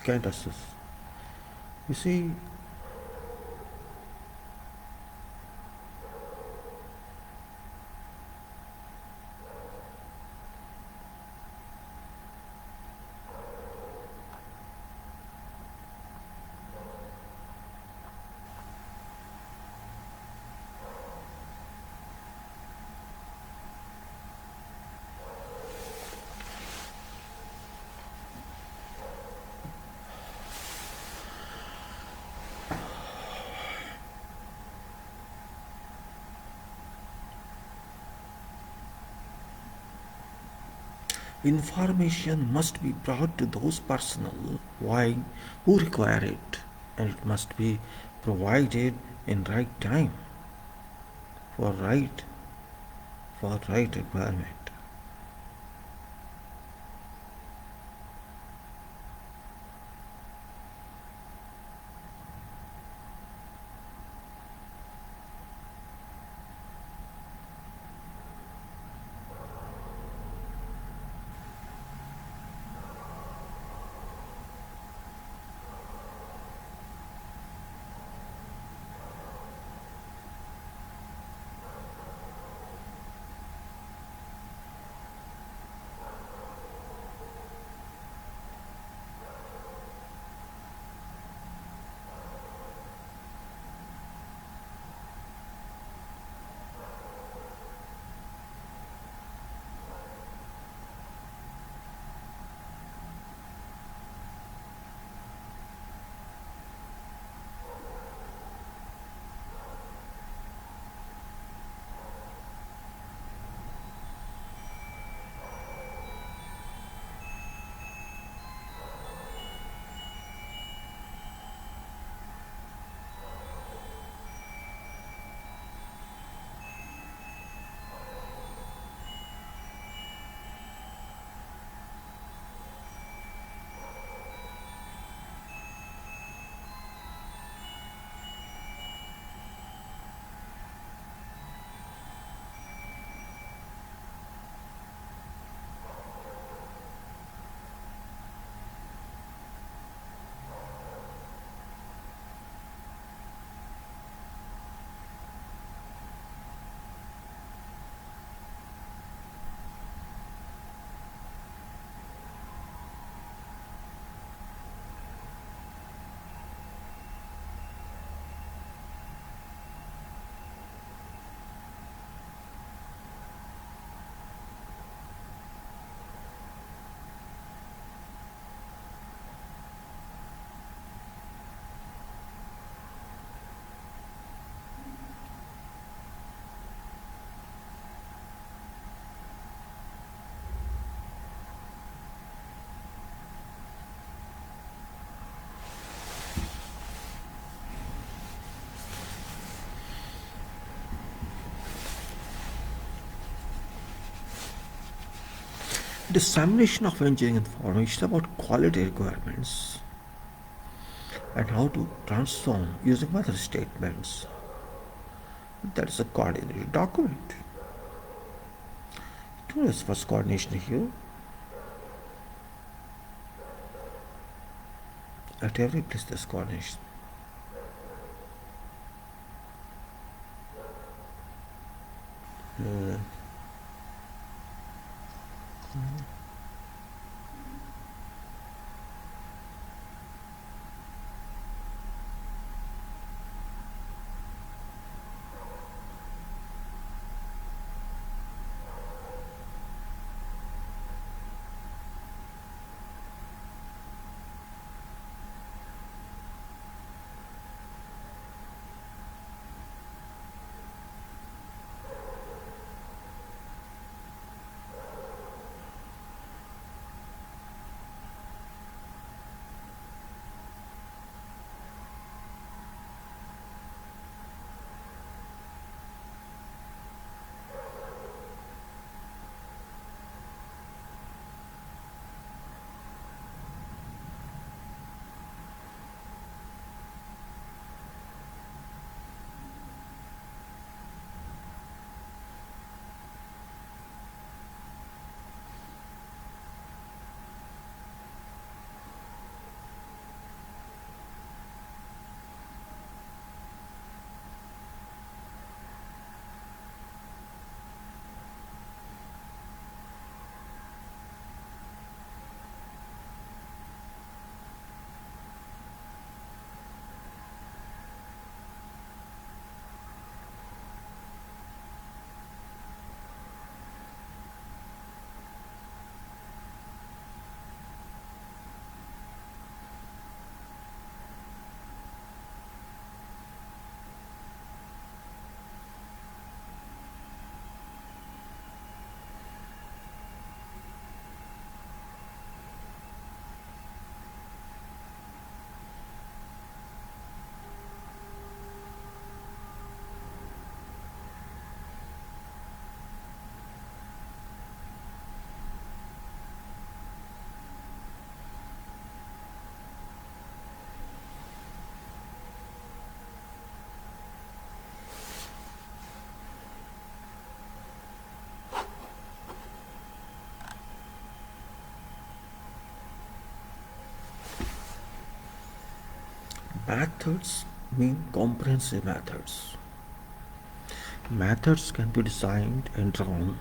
Can't assess. You see, information must be brought to those personnel who require it, and it must be provided in right time for right requirement. Dissemination of engineering information about quality requirements and how to transform using method statements. That is a coordinated document. Let's first coordination here. At every place there's coordination. Methods mean comprehensive methods. Methods can be designed and drawn.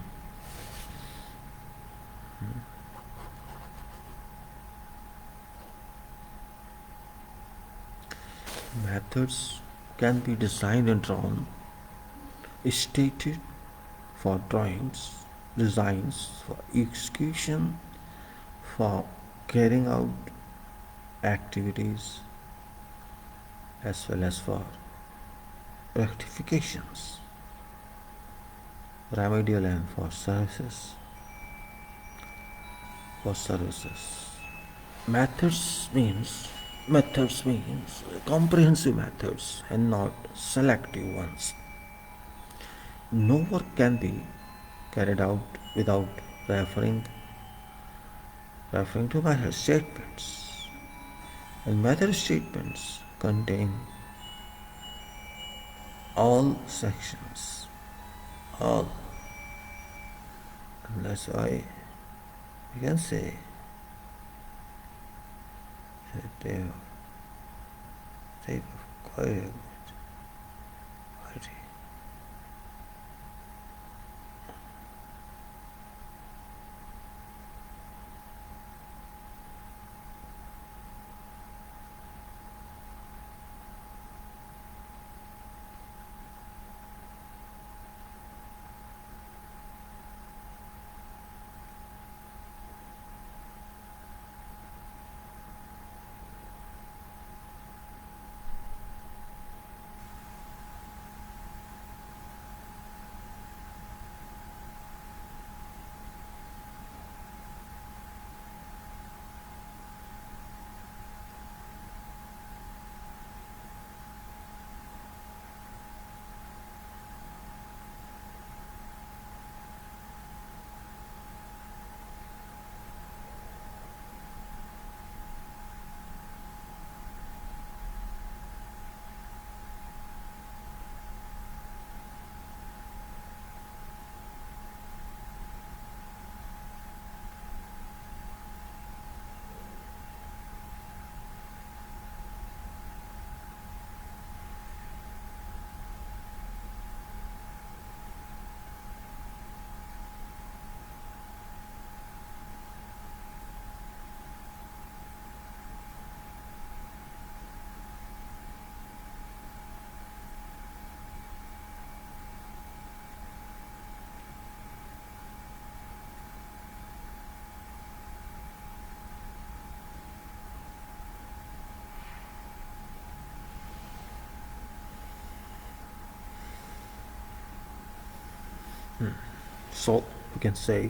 Methods can be designed and drawn, stated for drawings, designs for execution, for carrying out activities, as well as for rectifications, remedial and for services. Methods means comprehensive methods and not selective ones. No work can be carried out without referring to method statements. And method statements contain all sections, all. And that's why we can say that they are type of quality. So we can say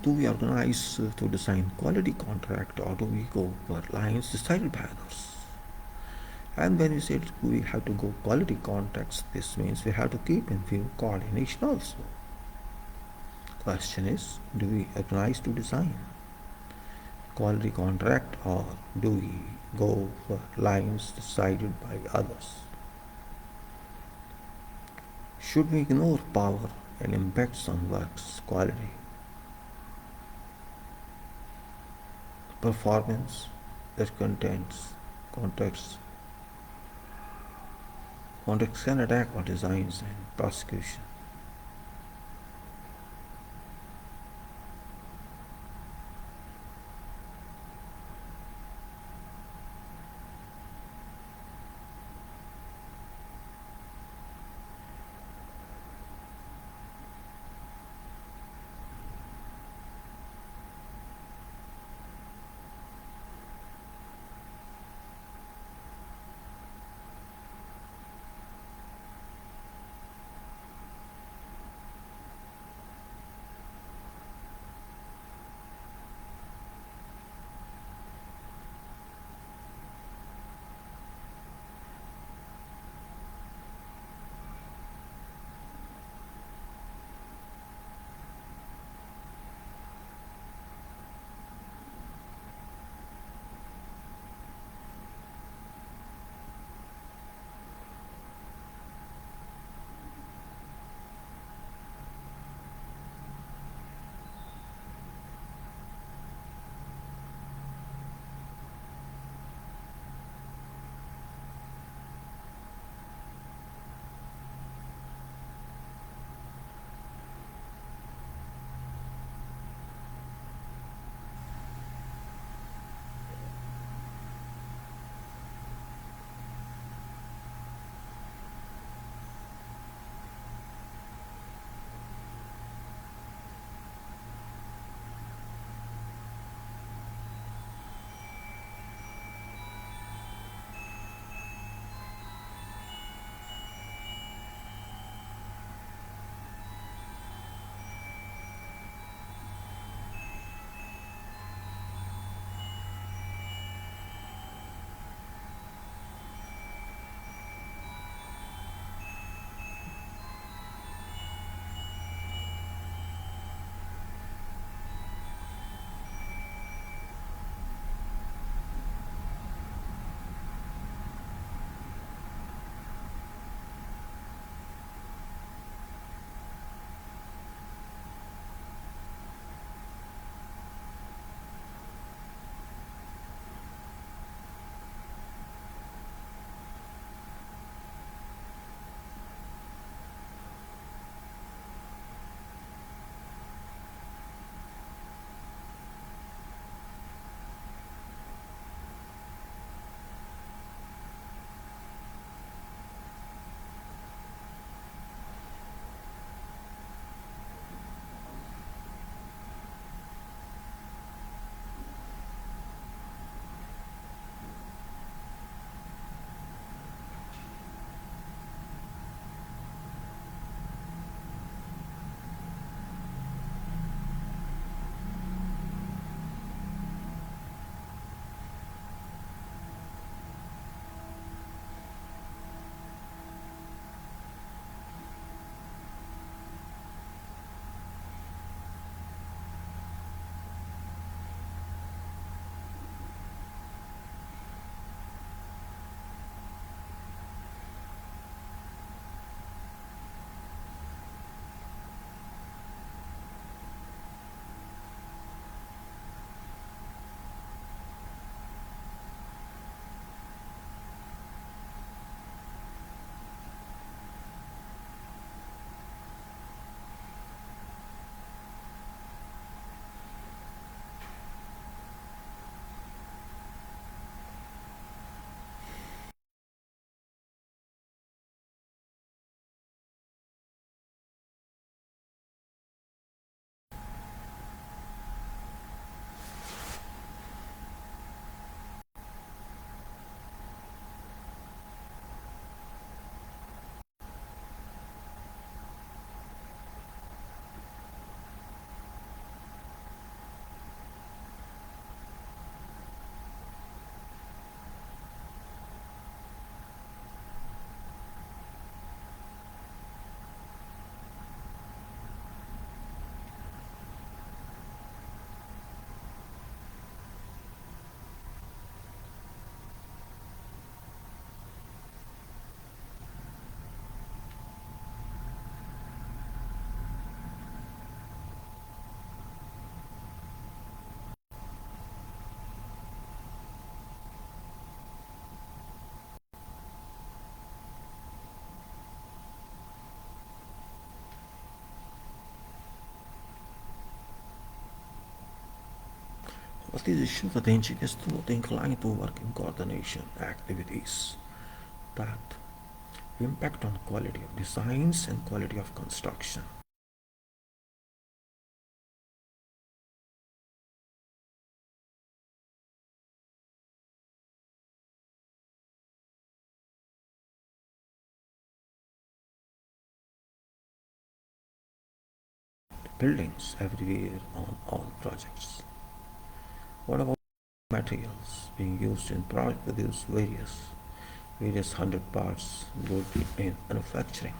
do we organize to design quality contract, or do we go for lines decided by others? And when we said we have to go quality contracts, this means we have to keep in view coordination also. Question is, do we organize to design quality contract, or do we go for lines decided by others? Should we ignore power and impacts on work's quality? Performance that contains context can attack our designs and prosecution. What is the issue with engineers to not inclined to work in coordination activities that impact on quality of designs and quality of construction? Buildings everywhere on all projects. What about materials being used in produce various hundred parts good in manufacturing?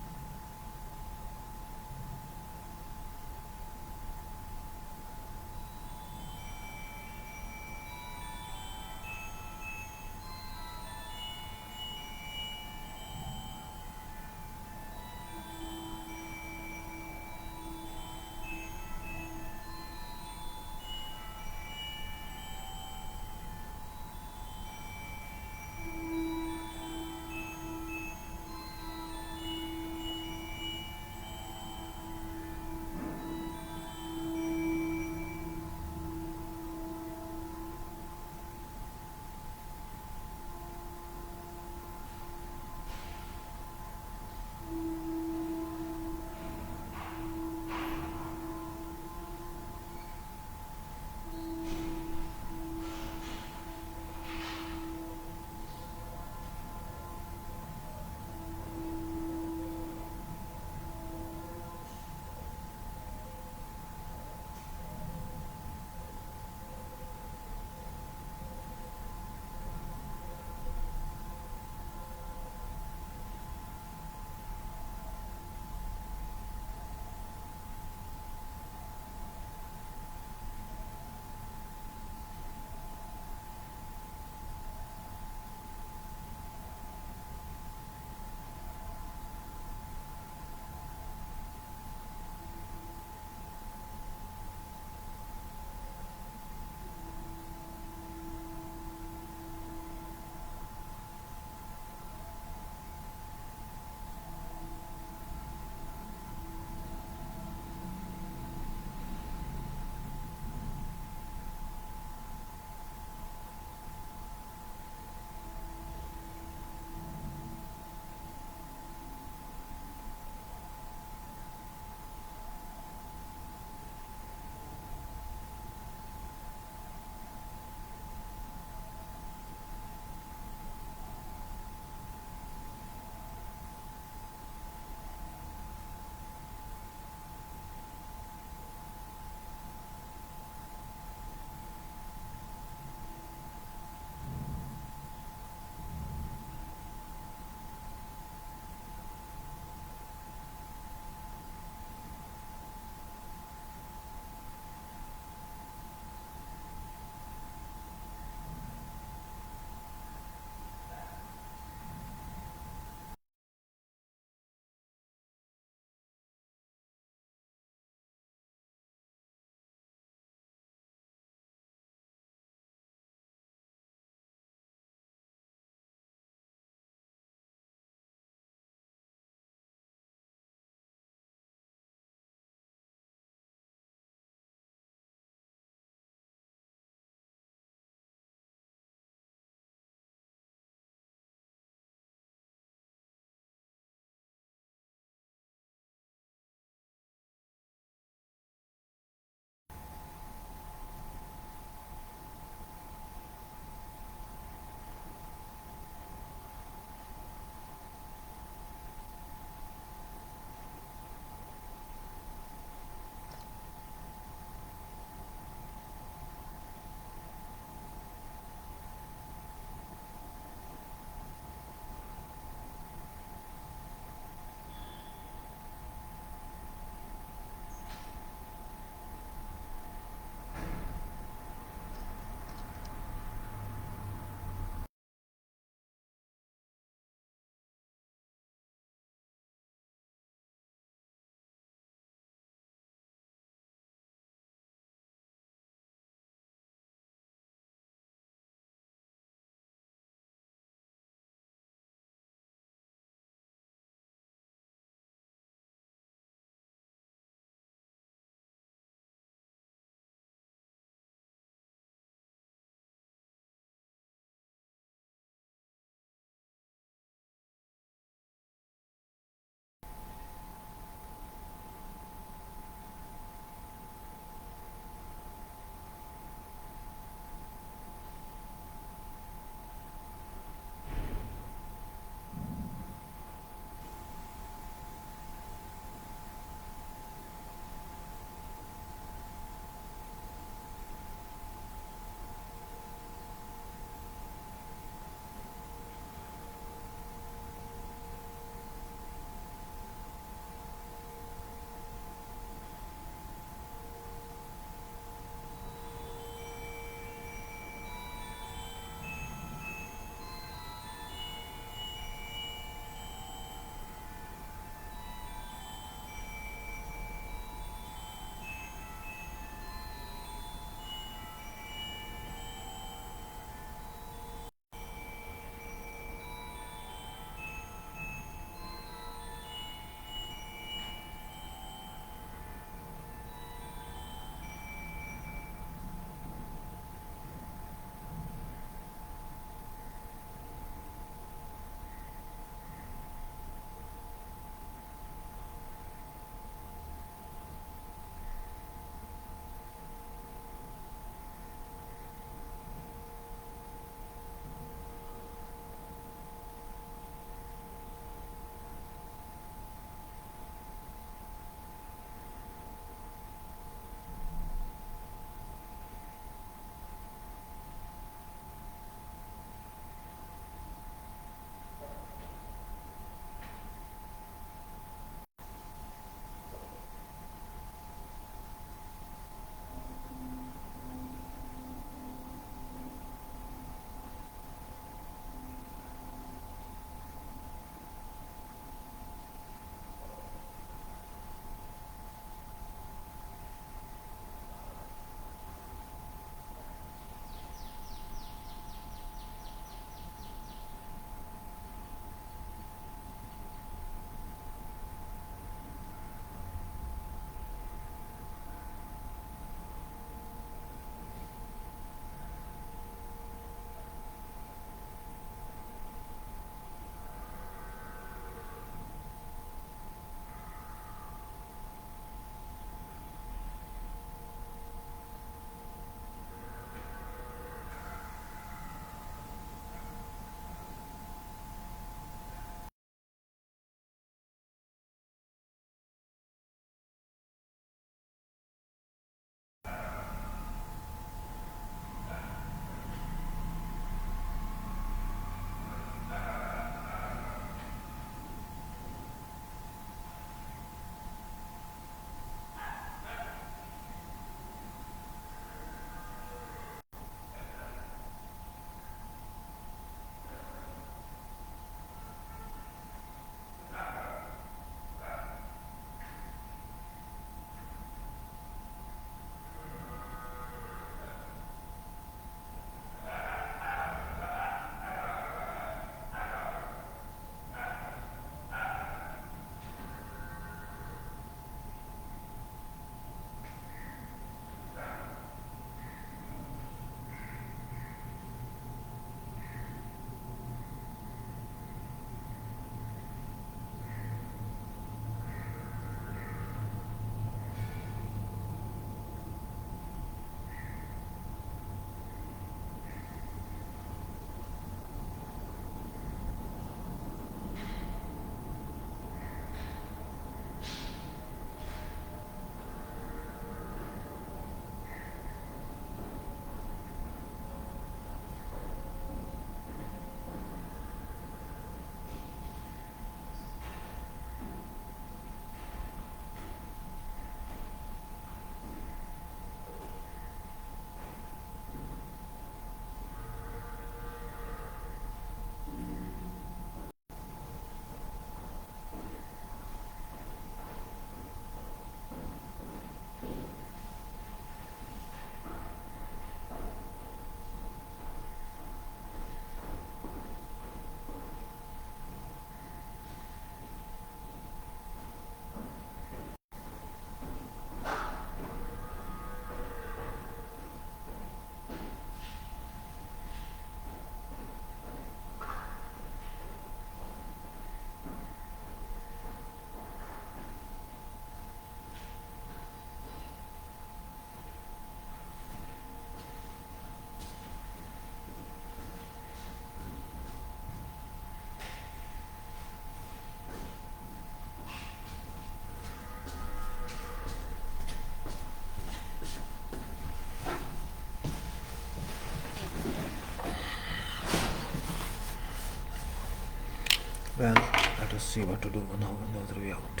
Well, let us see what to do now and the other way out.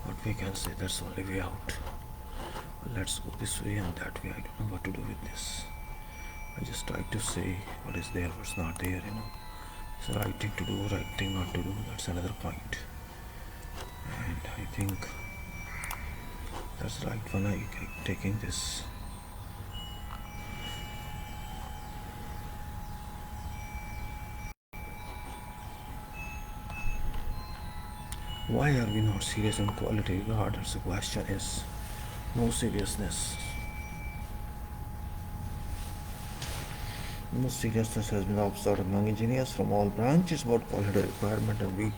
What we can say, that's only way out. Let's go this way and that way. I don't know what to do with this. I just try to say what is there, what's not there, you know. It's the right thing to do, right thing not to do, that's another point. And I think that's the right one. I taking this. Why are we not serious in quality regardless? The question is no seriousness. No seriousness has been observed among engineers from all branches about quality requirement, and we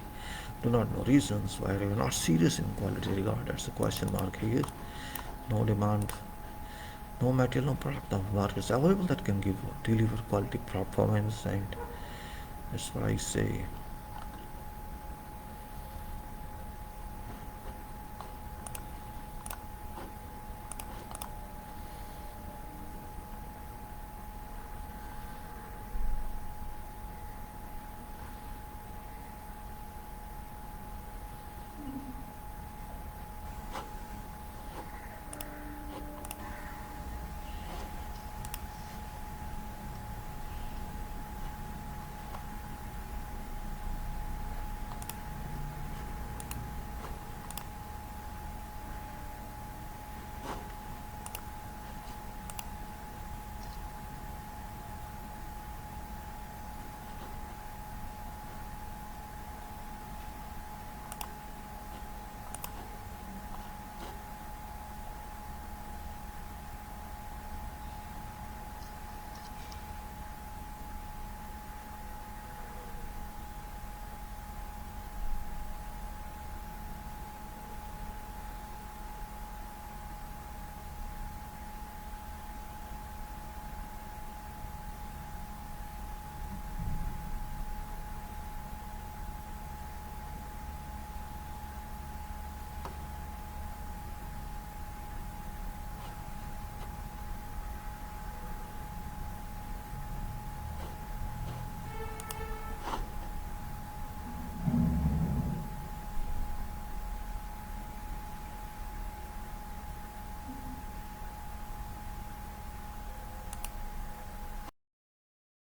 do not know reasons why we are not serious in quality regard. That's a question mark here. No demand, no material, no product, no markets available that can deliver quality performance, and that's what I say.